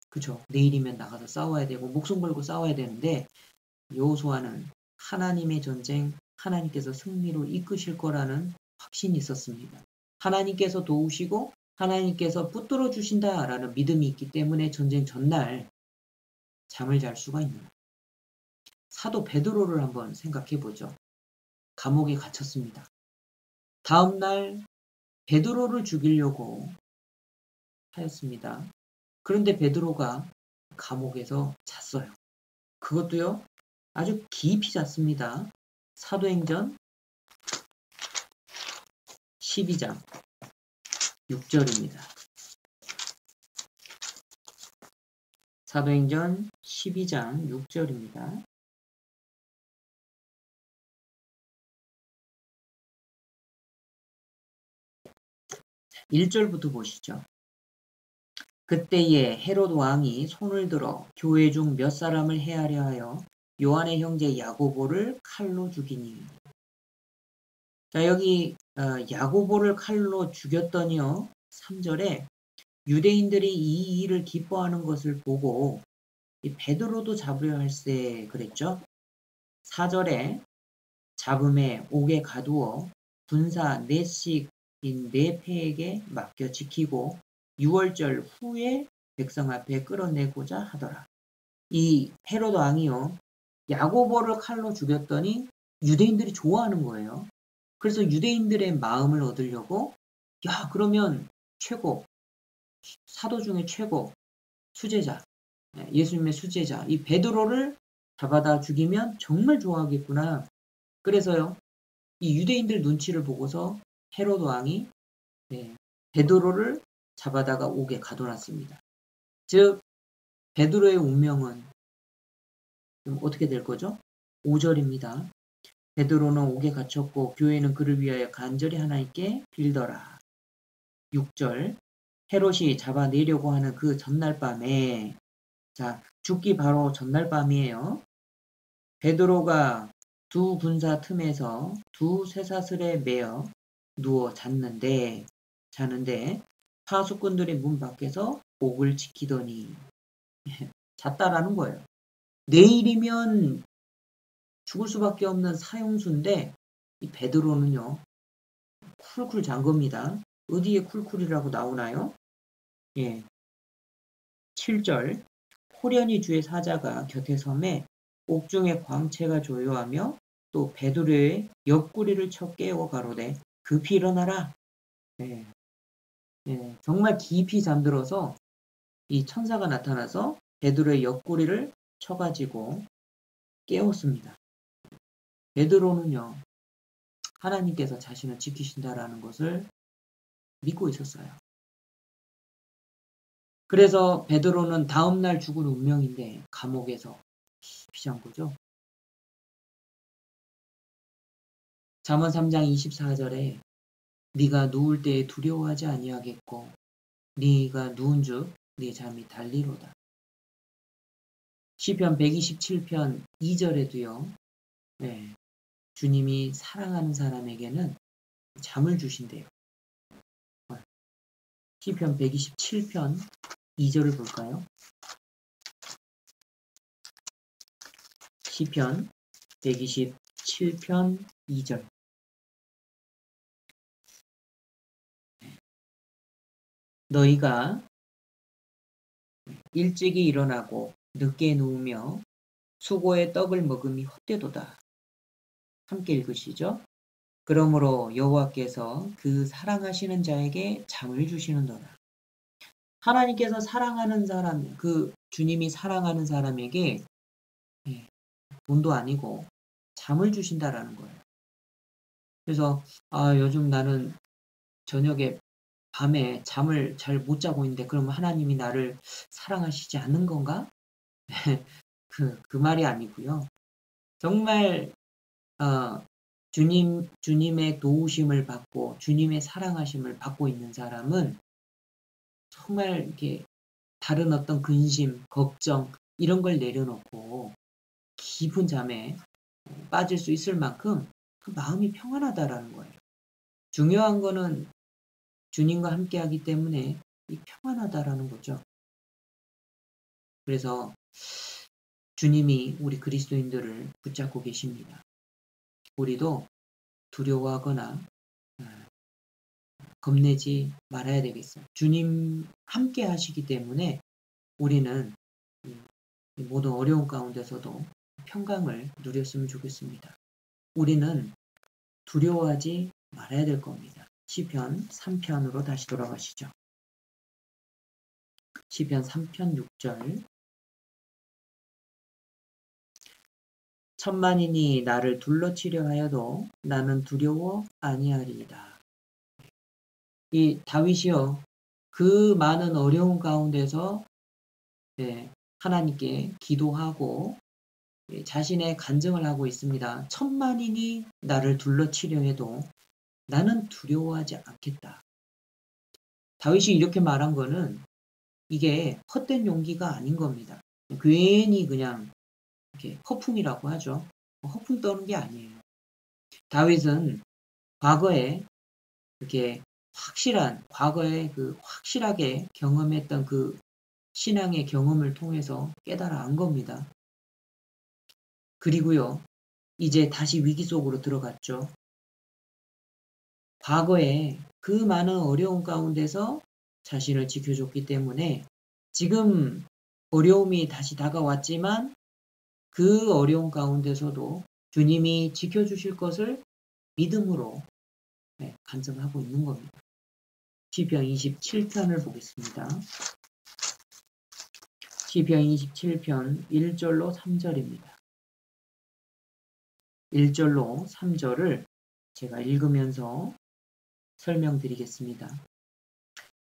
그죠? 내일이면 나가서 싸워야 되고 목숨 걸고 싸워야 되는데 여호수아는 하나님의 전쟁, 하나님께서 승리로 이끄실 거라는 확신이 있었습니다. 하나님께서 도우시고 하나님께서 붙들어 주신다라는 믿음이 있기 때문에 전쟁 전날 잠을 잘 수가 있는 거예요. 사도 베드로를 한번 생각해 보죠. 감옥에 갇혔습니다. 다음 날 베드로를 죽이려고 하였습니다. 그런데 베드로가 감옥에서 잤어요. 그것도요, 아주 깊이 잤습니다. 사도행전 12장 6절입니다. 사도행전 12장 6절입니다. (1절부터) 보시죠. 그때에 헤롯 왕이 손을 들어 교회 중 몇 사람을 해하려 하여 요한의 형제 야고보를 칼로 죽이니. 자, 여기 야고보를 칼로 죽였더니요, 3절에 유대인들이 이 일을 기뻐하는 것을 보고 이 베드로도 잡으려 할세 그랬죠. 4절에 잡음에 옥에 가두어 군사 넷씩인 네 패에게 맡겨 지키고 6월절 후에 백성 앞에 끌어내고자 하더라. 이 헤롯 왕이요, 야고보를 칼로 죽였더니 유대인들이 좋아하는 거예요. 그래서 유대인들의 마음을 얻으려고, 야, 그러면 최고, 사도 중에 최고, 수제자, 예수님의 수제자, 이 베드로를 잡아다 죽이면 정말 좋아하겠구나. 그래서요, 이 유대인들 눈치를 보고서 헤롯 왕이 베드로를 잡아다가 옥에 가둬놨습니다. 즉 베드로의 운명은 어떻게 될 거죠? 5절입니다. 베드로는 옥에 갇혔고 교회는 그를 위하여 간절히 하나님께 빌더라. 6절 헤롯이 잡아내려고 하는 그 전날 밤에, 자, 죽기 바로 전날 밤이에요. 베드로가 두 군사 틈에서 두 쇠사슬에 매어 누워 자는데 파수꾼들이 문 밖에서 옥을 지키더니 잤다라는 거예요. 내일이면 죽을 수밖에 없는 사형수인데 이 베드로는요 쿨쿨 잔 겁니다. 어디에 쿨쿨이라고 나오나요? 7절 호련히 주의 사자가 곁에 섬에 옥중의 광채가 조요하며 또 베드로의 옆구리를 쳐 깨워 가로되 급히 일어나라. 정말 깊이 잠들어서 이 천사가 나타나서 베드로의 옆구리를 쳐가지고 깨웠습니다. 베드로는요 하나님께서 자신을 지키신다라는 것을 믿고 있었어요. 그래서 베드로는 다음날 죽을 운명인데 감옥에서 깊이 잔 거죠. 잠언 3장 24절에 네가 누울 때에 두려워하지 아니하겠고 네가 누운즉 네 잠이 달리로다. 시편 127편 2절에도요. 주님이 사랑하는 사람에게는 잠을 주신대요. 시편 127편 2절을 볼까요? 시편 127편 2절. 너희가 일찍이 일어나고 늦게 누우며 수고의 떡을 먹음이 헛되도다. 함께 읽으시죠. 그러므로 여호와께서 그 사랑하시는 자에게 잠을 주시는도다. 하나님께서 사랑하는 사람, 그 주님이 사랑하는 사람에게 돈도 아니고 잠을 주신다라는 거예요. 그래서 요즘 나는 저녁에 밤에 잠을 잘 못 자고 있는데 그럼 하나님이 나를 사랑하시지 않는 건가? 그 말이 아니고요. 정말 주님의 도우심을 받고 주님의 사랑하심을 받고 있는 사람은 정말 이렇게 다른 어떤 근심, 걱정 이런 걸 내려놓고 깊은 잠에 빠질 수 있을 만큼 그 마음이 평안하다라는 거예요. 중요한 거는 주님과 함께 하기 때문에 이 평안하다라는 거죠. 그래서 주님이 우리 그리스도인들을 붙잡고 계십니다. 우리도 두려워하거나 겁내지 말아야 되겠어요. 주님 함께 하시기 때문에 우리는 모든 어려운 가운데서도 평강을 누렸으면 좋겠습니다. 우리는 두려워하지 말아야 될 겁니다. 시편 3편으로 다시 돌아가시죠. 시편 3편 6절 천만인이 나를 둘러치려 하여도 나는 두려워 아니하리이다. 이 다윗이요. 그 많은 어려운 가운데서 하나님께 기도하고 자신의 간증을 하고 있습니다. 천만인이 나를 둘러치려 해도 나는 두려워하지 않겠다. 다윗이 이렇게 말한 거는 이게 헛된 용기가 아닌 겁니다. 괜히 그냥 이렇게 허풍이라고 하죠. 허풍 떠는 게 아니에요. 다윗은 과거에 이렇게 과거에 그 확실하게 경험했던 그 신앙의 경험을 통해서 깨달아 안 겁니다. 그리고요, 이제 다시 위기 속으로 들어갔죠. 과거에 그 많은 어려움 가운데서 자신을 지켜줬기 때문에 지금 어려움이 다시 다가왔지만 그 어려움 가운데서도 주님이 지켜주실 것을 믿음으로 간증하고 있는 겁니다. 시편 27편을 보겠습니다. 시편 27편 1절로 3절입니다. 1절로 3절을 제가 읽으면서 설명드리겠습니다.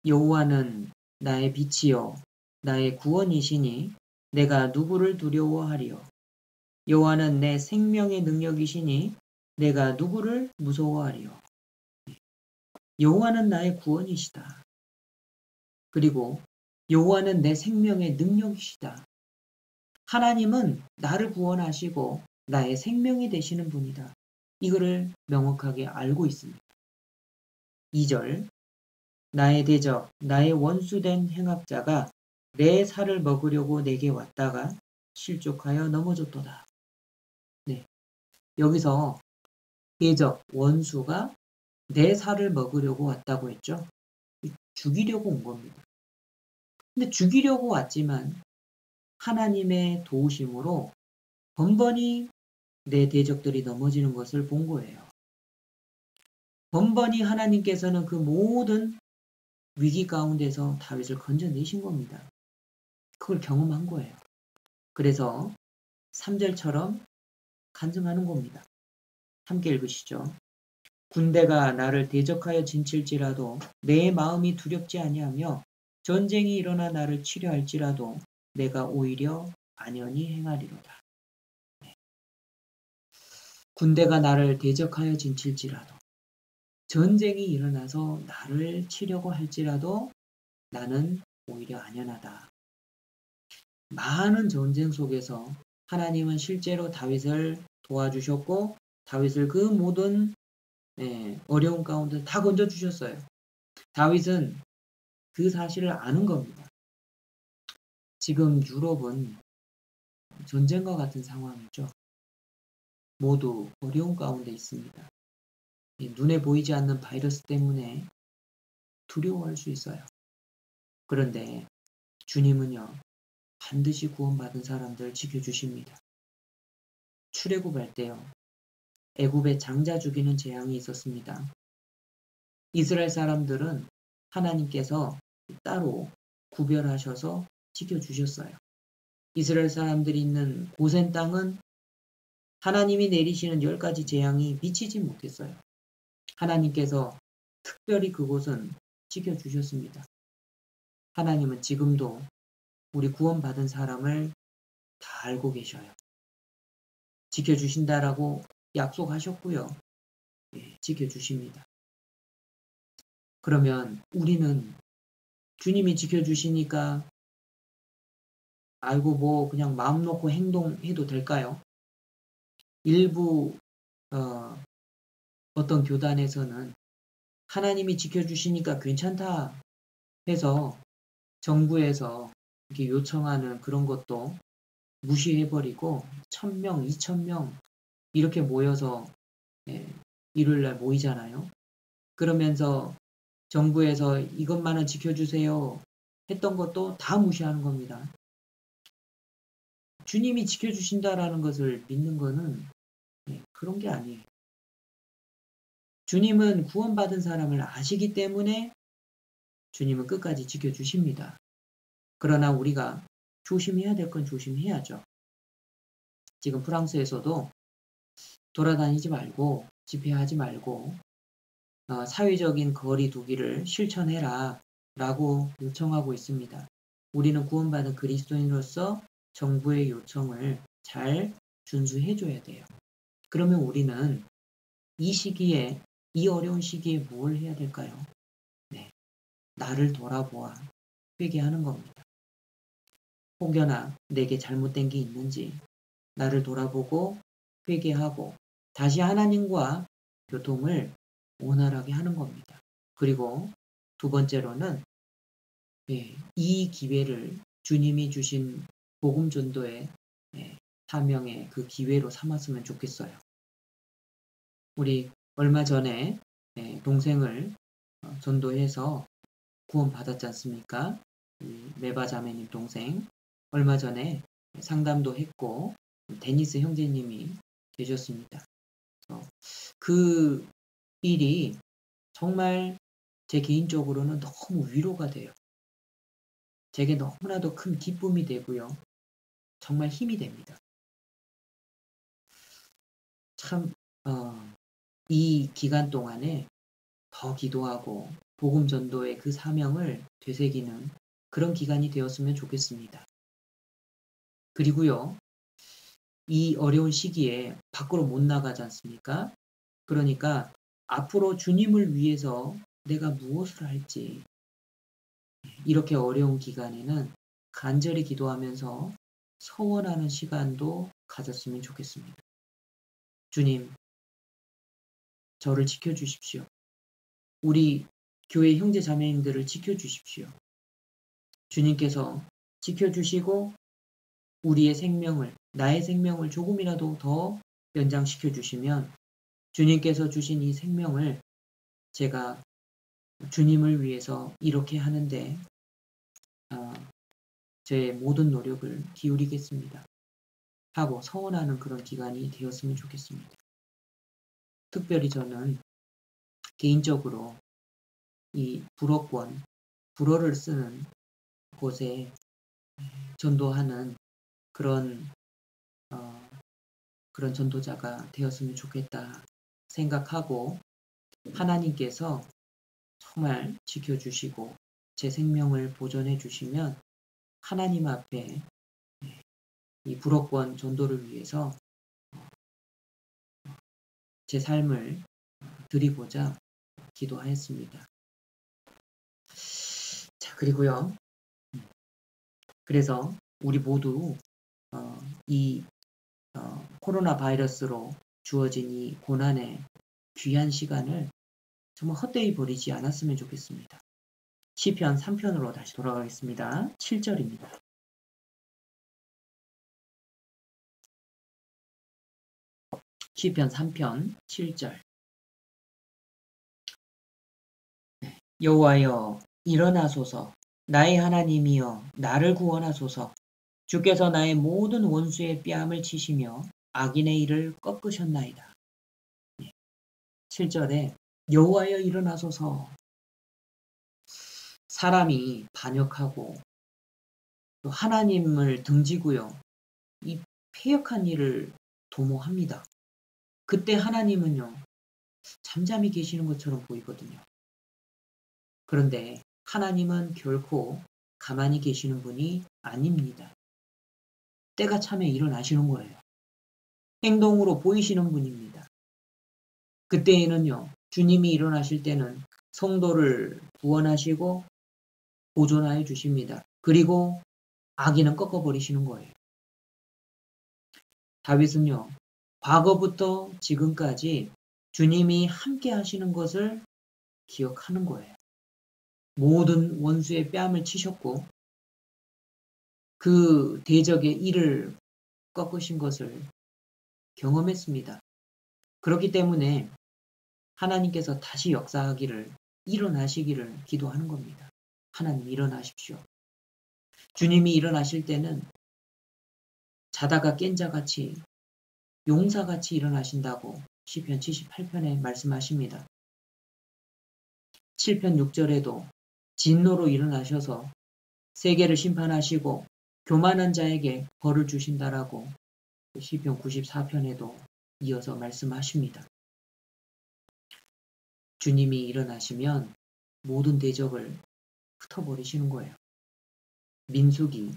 여호와는 나의 빛이요 나의 구원이시니 내가 누구를 두려워하리요. 여호와는 내 생명의 능력이시니 내가 누구를 무서워하리요. 여호와는 나의 구원이시다. 그리고 여호와는 내 생명의 능력이시다. 하나님은 나를 구원하시고 나의 생명이 되시는 분이다. 이거를 명확하게 알고 있습니다. 2절 나의 대적, 나의 원수된 행악자가 내 살을 먹으려고 내게 왔다가 실족하여 넘어졌도다. 네, 여기서 대적, 원수가 내 살을 먹으려고 왔다고 했죠. 죽이려고 온 겁니다. 근데 죽이려고 왔지만 하나님의 도우심으로 번번이 내 대적들이 넘어지는 것을 본 거예요. 번번이 하나님께서는 그 모든 위기 가운데서 다윗을 건져내신 겁니다. 그걸 경험한 거예요. 그래서 3절처럼 간증하는 겁니다. 함께 읽으시죠. 군대가 나를 대적하여 진칠지라도 내 마음이 두렵지 아니하며 전쟁이 일어나 나를 치려 할지라도 내가 오히려 안연히 행하리로다. 네. 군대가 나를 대적하여 진칠지라도 전쟁이 일어나서 나를 치려고 할지라도 나는 오히려 안연하다. 많은 전쟁 속에서 하나님은 실제로 다윗을 도와주셨고 다윗을 그 모든 어려운 가운데 다 건져주셨어요. 다윗은 그 사실을 아는 겁니다. 지금 유럽은 전쟁과 같은 상황이죠. 모두 어려운 가운데 있습니다. 눈에 보이지 않는 바이러스 때문에 두려워할 수 있어요. 그런데 주님은요, 반드시 구원받은 사람들 지켜주십니다. 출애굽할 때요, 애굽에 장자 죽이는 재앙이 있었습니다. 이스라엘 사람들은 하나님께서 따로 구별하셔서 지켜주셨어요. 이스라엘 사람들이 있는 고센 땅은 하나님이 내리시는 10가지 재앙이 미치지 못했어요. 하나님께서 특별히 그곳은 지켜주셨습니다. 하나님은 지금도 우리 구원받은 사람을 다 알고 계셔요. 지켜주신다라고 약속하셨고요. 지켜주십니다. 그러면 우리는 주님이 지켜주시니까 아이고 뭐 그냥 마음 놓고 행동해도 될까요? 일부 어떤 교단에서는 하나님이 지켜주시니까 괜찮다 해서 정부에서 이렇게 요청하는 그런 것도 무시해버리고 1000명, 2000명 이렇게 모여서 일요일날 모이잖아요. 그러면서 정부에서 이것만은 지켜주세요 했던 것도 다 무시하는 겁니다. 주님이 지켜주신다라는 것을 믿는 거는 그런 게 아니에요. 주님은 구원받은 사람을 아시기 때문에 주님은 끝까지 지켜주십니다. 그러나 우리가 조심해야 될 건 조심해야죠. 지금 프랑스에서도 돌아다니지 말고 집회하지 말고 사회적인 거리 두기를 실천해라 라고 요청하고 있습니다. 우리는 구원받은 그리스도인으로서 정부의 요청을 잘 준수해줘야 돼요. 그러면 우리는 이 시기에, 이 어려운 시기에 뭘 해야 될까요? 나를 돌아보아 회개하는 겁니다. 혹여나 내게 잘못된 게 있는지 나를 돌아보고 회개하고 다시 하나님과 교통을 원활하게 하는 겁니다. 그리고 두 번째로는 이 기회를 주님이 주신 복음 전도의 사명의 그 기회로 삼았으면 좋겠어요. 우리 얼마 전에 동생을 전도해서 구원 받았지 않습니까? 메바 자매님 동생 얼마 전에 상담도 했고 데니스 형제님이 되셨습니다. 그 일이 정말 제 개인적으로는 너무 위로가 돼요. 제게 너무나도 큰 기쁨이 되고요. 정말 힘이 됩니다. 참, 이 기간 동안에 더 기도하고 복음 전도의 그 사명을 되새기는 그런 기간이 되었으면 좋겠습니다. 그리고요, 이 어려운 시기에 밖으로 못 나가지 않습니까? 그러니까 앞으로 주님을 위해서 내가 무엇을 할지 이렇게 어려운 기간에는 간절히 기도하면서 서원하는 시간도 가졌으면 좋겠습니다. 주님, 저를 지켜주십시오. 우리 교회 형제 자매님들을 지켜주십시오. 주님께서 지켜주시고 우리의 생명을, 나의 생명을 조금이라도 더 연장시켜 주시면 주님께서 주신 이 생명을 제가 주님을 위해서 이렇게 하는데 제 모든 노력을 기울이겠습니다. 하고 서원하는 그런 기간이 되었으면 좋겠습니다. 특별히 저는 개인적으로 이 불어권, 불어를 쓰는 곳에 전도하는 그런 그런 전도자가 되었으면 좋겠다 생각하고 하나님께서 정말 지켜주시고 제 생명을 보존해 주시면 하나님 앞에 이 불어권 전도를 위해서 제 삶을 드리고자 기도하였습니다. 자, 그리고요. 그래서 우리 모두 이 코로나 바이러스로 주어진 이 고난의 귀한 시간을 정말 헛되이 버리지 않았으면 좋겠습니다. 시편 3편으로 다시 돌아가겠습니다. 7절입니다. 시편 3편 7절. 여호와여 일어나소서, 나의 하나님이여 나를 구원하소서. 주께서 나의 모든 원수의 뺨을 치시며 악인의 일을 꺾으셨나이다. 7절에 여호와여 일어나소서. 사람이 반역하고 또 하나님을 등지고요. 이 패역한 일을 도모합니다. 그때 하나님은요. 잠잠히 계시는 것처럼 보이거든요. 그런데 하나님은 결코 가만히 계시는 분이 아닙니다. 때가 차면 일어나시는 거예요. 행동으로 보이시는 분입니다. 그때에는요. 주님이 일어나실 때는 성도를 구원하시고 보존하여 주십니다. 그리고 악인은 꺾어버리시는 거예요. 다윗은요. 과거부터 지금까지 주님이 함께 하시는 것을 기억하는 거예요. 모든 원수의 뺨을 치셨고 그 대적의 이를 꺾으신 것을 경험했습니다. 그렇기 때문에 하나님께서 다시 역사하기를 일어나시기를 기도하는 겁니다. 하나님 일어나십시오. 주님이 일어나실 때는 자다가 깬 자같이 용사같이 일어나신다고 시편 78편에 말씀하십니다. 7편 6절에도 진노로 일어나셔서 세계를 심판하시고 교만한 자에게 벌을 주신다라고 시편 94편에도 이어서 말씀하십니다. 주님이 일어나시면 모든 대적을 흩어버리시는 거예요. 민수기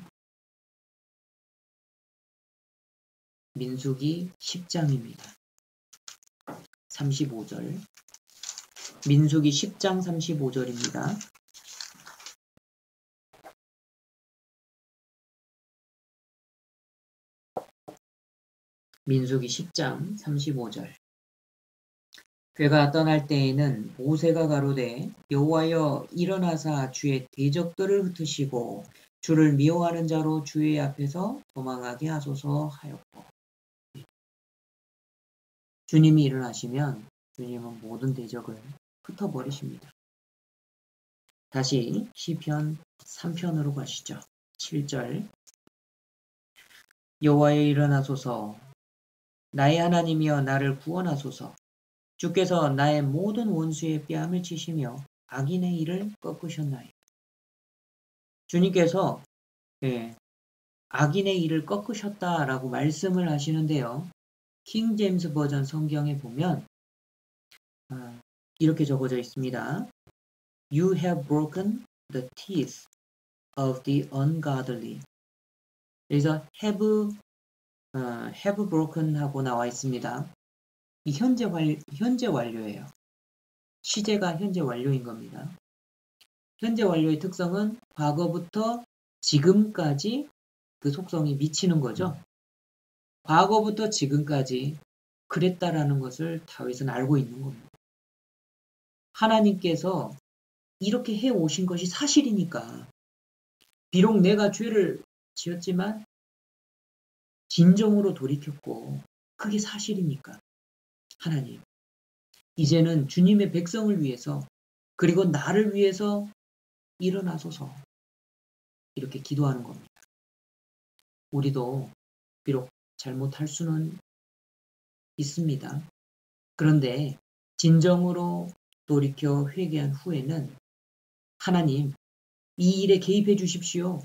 10장입니다. 35절. 민수기 10장 35절입니다. 민수기 10장 35절. 괴가 떠날 때에는 모세가 가로되 여호와여 일어나사 주의 대적들을 흩으시고 주를 미워하는 자로 주의 앞에서 도망하게 하소서 하였고. 주님이 일어나시면 주님은 모든 대적을 흩어버리십니다. 다시 시편 3편으로 가시죠. 7절. 여호와여 일어나소서, 나의 하나님이여 나를 구원하소서. 주께서 나의 모든 원수의 뺨을 치시며 악인의 일을 꺾으셨나이다. 주님께서 악인의 일을 꺾으셨다라고 말씀을 하시는데요. 킹 제임스 버전 성경에 보면 이렇게 적어져 있습니다. You have broken the teeth of the ungodly. 그래서 have broken 하고 나와 있습니다. 이 현재 완료예요. 시제가 현재 완료인 겁니다. 현재 완료의 특성은 과거부터 지금까지 그 속성이 미치는 거죠. 과거부터 지금까지 그랬다라는 것을 다윗은 알고 있는 겁니다. 하나님께서 이렇게 해오신 것이 사실이니까 비록 내가 죄를 지었지만 진정으로 돌이켰고 그게 사실이니까 하나님 이제는 주님의 백성을 위해서 그리고 나를 위해서 일어나소서 이렇게 기도하는 겁니다. 우리도 비록 잘못할 수는 있습니다. 그런데 진정으로 돌이켜 회개한 후에는 하나님 이 일에 개입해 주십시오.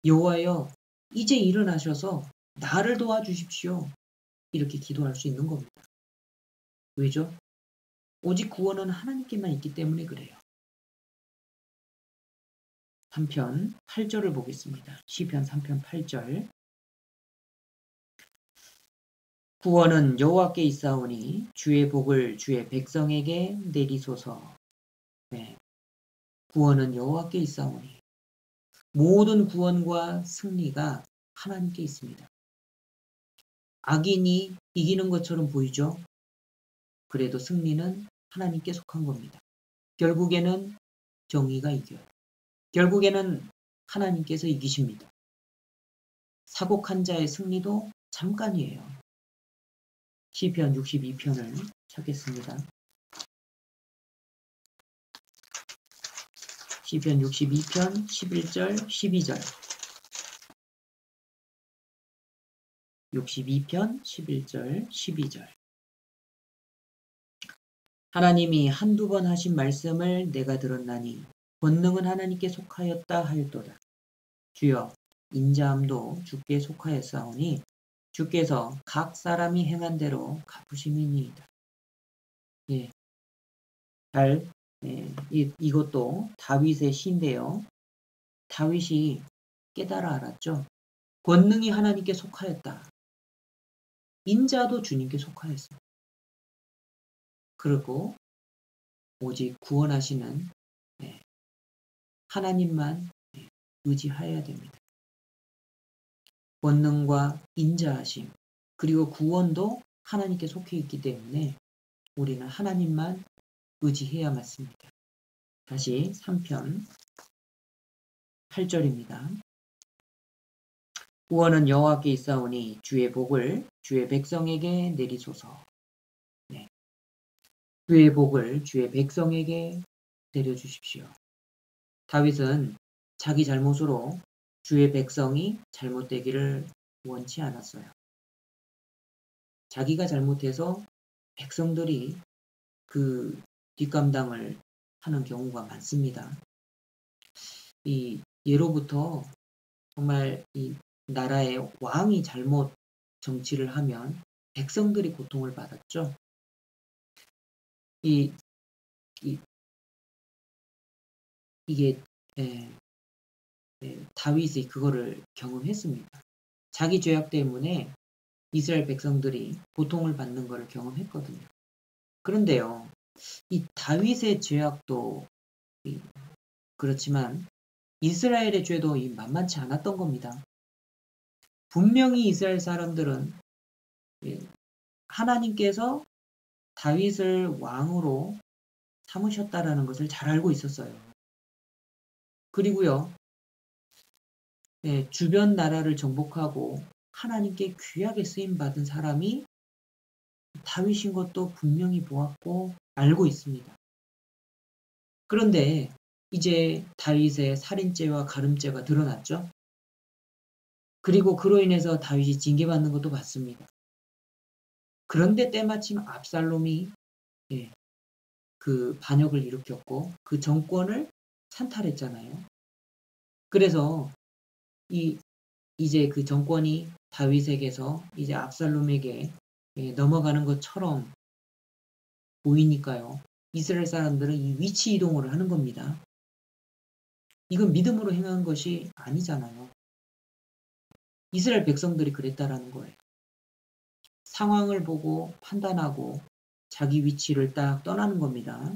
여호와여 이제 일어나셔서 나를 도와주십시오. 이렇게 기도할 수 있는 겁니다. 왜죠? 오직 구원은 하나님께만 있기 때문에 그래요. 한편 8절을 보겠습니다. 시편 3편 8절 구원은 여호와께 있사오니 주의 복을 주의 백성에게 내리소서. 네. 구원은 여호와께 있사오니 모든 구원과 승리가 하나님께 있습니다. 악인이 이기는 것처럼 보이죠? 그래도 승리는 하나님께 속한 겁니다. 결국에는 정의가 이겨요. 결국에는 하나님께서 이기십니다. 사곡한 자의 승리도 잠깐이에요. 시편 62편을 찾겠습니다. 시편 62편 11절 12절 62편 11절 12절 하나님이 한두 번 하신 말씀을 내가 들었나니 권능은 하나님께 속하였다 하였도다. 주여 인자함도 주께 속하였사오니 주께서 각 사람이 행한 대로 갚으심이니이다. 예, 이것도 다윗의 시인데요. 다윗이 깨달아 알았죠. 권능이 하나님께 속하였다. 인자도 주님께 속하였습니다. 그리고 오직 구원하시는 하나님만 의지하여야 됩니다. 권능과 인자하심 그리고 구원도 하나님께 속해 있기 때문에 우리는 하나님만 의지해야 맞습니다. 다시 3편 8절입니다. 구원은 여호와께 있사오니 주의 복을 주의 백성에게 내리소서. 네. 주의 복을 주의 백성에게 내려주십시오. 다윗은 자기 잘못으로 주의 백성이 잘못되기를 원치 않았어요. 자기가 잘못해서 백성들이 그 뒷감당을 하는 경우가 많습니다. 이 예로부터 정말 이 나라의 왕이 잘못 정치를 하면 백성들이 고통을 받았죠. 이게 다윗이 그거를 경험했습니다. 자기 죄악 때문에 이스라엘 백성들이 고통을 받는 것을 경험했거든요. 그런데요, 이 다윗의 죄악도 그렇지만 이스라엘의 죄도 만만치 않았던 겁니다. 분명히 이스라엘 사람들은 하나님께서 다윗을 왕으로 삼으셨다라는 것을 잘 알고 있었어요. 그리고요, 주변 나라를 정복하고 하나님께 귀하게 쓰임받은 사람이 다윗인 것도 분명히 보았고 알고 있습니다. 그런데 이제 다윗의 살인죄와 가늠죄가 드러났죠. 그리고 그로 인해서 다윗이 징계받는 것도 봤습니다. 그런데 때마침 압살롬이 그 반역을 일으켰고 그 정권을 산탈했잖아요. 그래서 이제 그 정권이 다윗에게서 이제 압살롬에게 넘어가는 것처럼 보이니까요. 이스라엘 사람들은 이 위치 이동을 하는 겁니다. 이건 믿음으로 행한 것이 아니잖아요. 이스라엘 백성들이 그랬다라는 거예요. 상황을 보고 판단하고 자기 위치를 딱 떠나는 겁니다.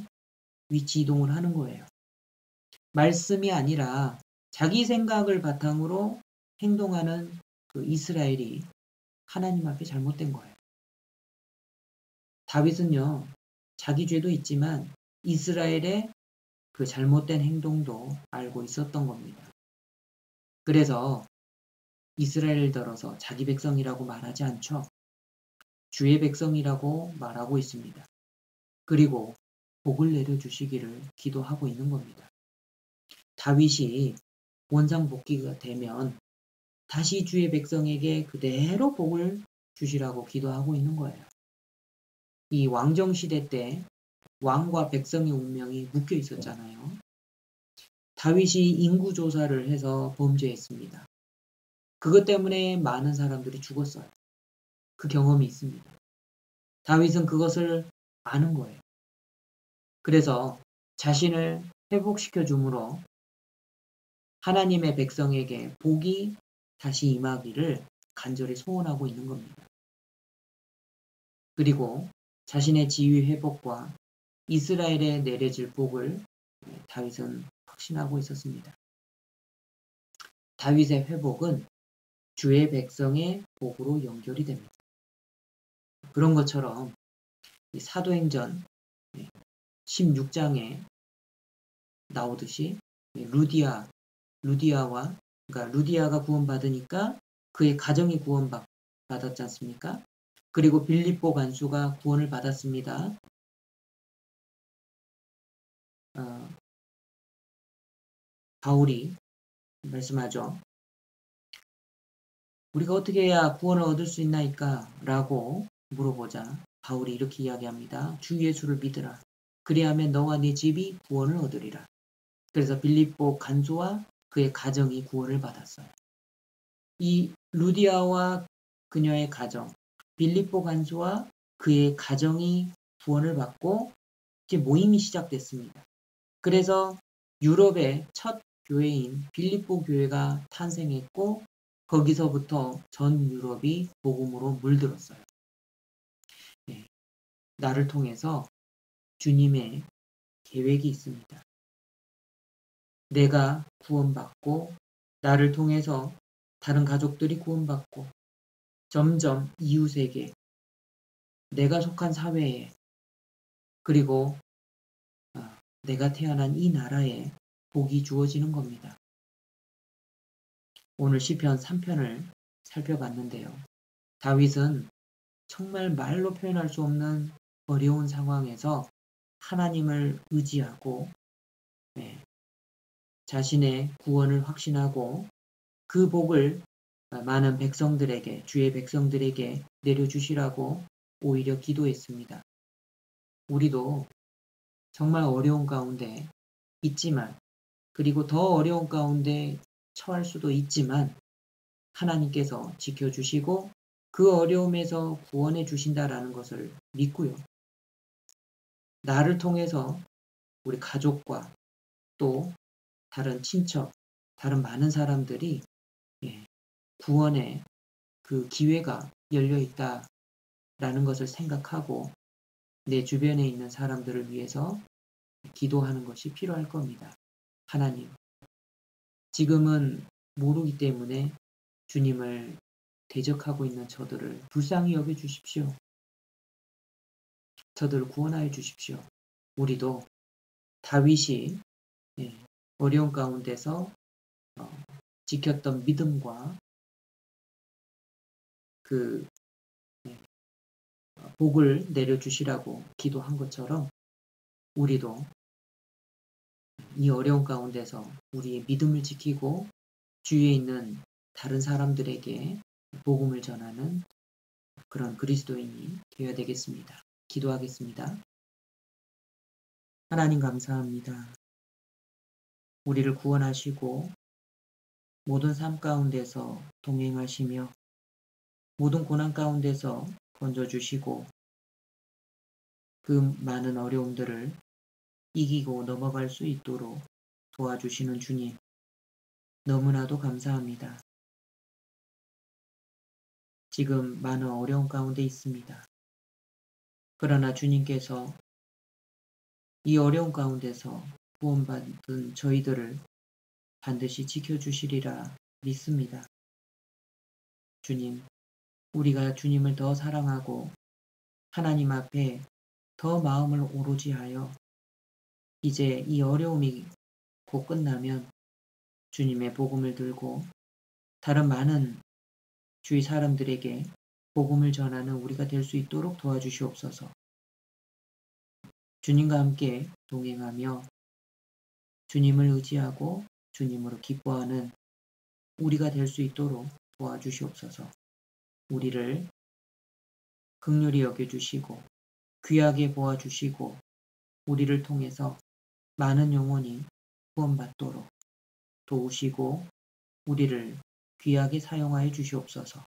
위치 이동을 하는 거예요. 말씀이 아니라 자기 생각을 바탕으로 행동하는 그 이스라엘이 하나님 앞에 잘못된 거예요. 다윗은요, 자기 죄도 있지만 이스라엘의 그 잘못된 행동도 알고 있었던 겁니다. 그래서 이스라엘들어서 자기 백성이라고 말하지 않죠. 주의 백성이라고 말하고 있습니다. 그리고 복을 내려주시기를 기도하고 있는 겁니다. 다윗이 원상복귀가 되면 다시 주의 백성에게 그대로 복을 주시라고 기도하고 있는 거예요. 이 왕정시대 때 왕과 백성의 운명이 묶여 있었잖아요. 다윗이 인구조사를 해서 범죄했습니다. 그것 때문에 많은 사람들이 죽었어요. 그 경험이 있습니다. 다윗은 그것을 아는 거예요. 그래서 자신을 회복시켜 주므로 하나님의 백성에게 복이 다시 임하기를 간절히 소원하고 있는 겁니다. 그리고 자신의 지위 회복과 이스라엘에 내려질 복을 다윗은 확신하고 있었습니다. 다윗의 회복은 주의 백성의 복으로 연결이 됩니다. 그런 것처럼 사도행전 16장에 나오듯이 루디아가 구원받으니까 그의 가정이 구원받았지 않습니까? 그리고 빌립보 간수가 구원을 받았습니다. 바울이 말씀하죠. 우리가 어떻게 해야 구원을 얻을 수 있나이까? 라고 물어보자 바울이 이렇게 이야기합니다. 주 예수를 믿으라. 그리하면 너와 네 집이 구원을 얻으리라. 그래서 빌립보 간수와 그의 가정이 구원을 받았어요. 이 루디아와 그녀의 가정, 빌립보 간수와 그의 가정이 구원을 받고 이제 모임이 시작됐습니다. 그래서 유럽의 첫 교회인 빌립보 교회가 탄생했고 거기서부터 전 유럽이 복음으로 물들었어요. 네, 나를 통해서 주님의 계획이 있습니다. 내가 구원받고 나를 통해서 다른 가족들이 구원받고 점점 이웃에게 내가 속한 사회에 그리고 내가 태어난 이 나라에 복이 주어지는 겁니다. 오늘 시편 3편을 살펴봤는데요. 다윗은 정말 말로 표현할 수 없는 어려운 상황에서 하나님을 의지하고 자신의 구원을 확신하고 그 복을 많은 백성들에게, 주의 백성들에게 내려주시라고 오히려 기도했습니다. 우리도 정말 어려운 가운데 있지만, 그리고 더 어려운 가운데 처할 수도 있지만 하나님께서 지켜주시고 그 어려움에서 구원해 주신다라는 것을 믿고요. 나를 통해서 우리 가족과 또 다른 친척, 다른 많은 사람들이 구원의 그 기회가 열려 있다라는 것을 생각하고 내 주변에 있는 사람들을 위해서 기도하는 것이 필요할 겁니다. 하나님, 지금은 모르기 때문에 주님을 대적하고 있는 저들을 불쌍히 여겨 주십시오. 저들을 구원하여 주십시오. 우리도 다윗이 어려운 가운데서 지켰던 믿음과 그 복을 내려주시라고 기도한 것처럼 우리도 이 어려운 가운데서 우리의 믿음을 지키고 주위에 있는 다른 사람들에게 복음을 전하는 그런 그리스도인이 되어야 되겠습니다. 기도하겠습니다. 하나님 감사합니다. 우리를 구원하시고 모든 삶 가운데서 동행하시며 모든 고난 가운데서 건져주시고 그 많은 어려움들을 이기고 넘어갈 수 있도록 도와주시는 주님, 너무나도 감사합니다. 지금 많은 어려움 가운데 있습니다. 그러나 주님께서 이 어려움 가운데서 구원받은 저희들을 반드시 지켜주시리라 믿습니다. 주님, 우리가 주님을 더 사랑하고 하나님 앞에 더 마음을 오로지 하여 이제 이 어려움이 곧 끝나면 주님의 복음을 들고 다른 많은 주위 사람들에게 복음을 전하는 우리가 될 수 있도록 도와주시옵소서. 주님과 함께 동행하며 주님을 의지하고 주님으로 기뻐하는 우리가 될 수 있도록 도와주시옵소서. 우리를 긍휼히 여겨주시고 귀하게 보아주시고 우리를 통해서 많은 영혼이 구원받도록 도우시고 우리를 귀하게 사용하여 주시옵소서.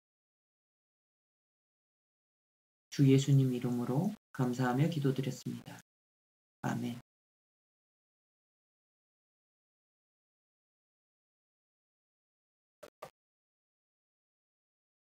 주 예수님 이름으로 감사하며 기도드렸습니다. 아멘.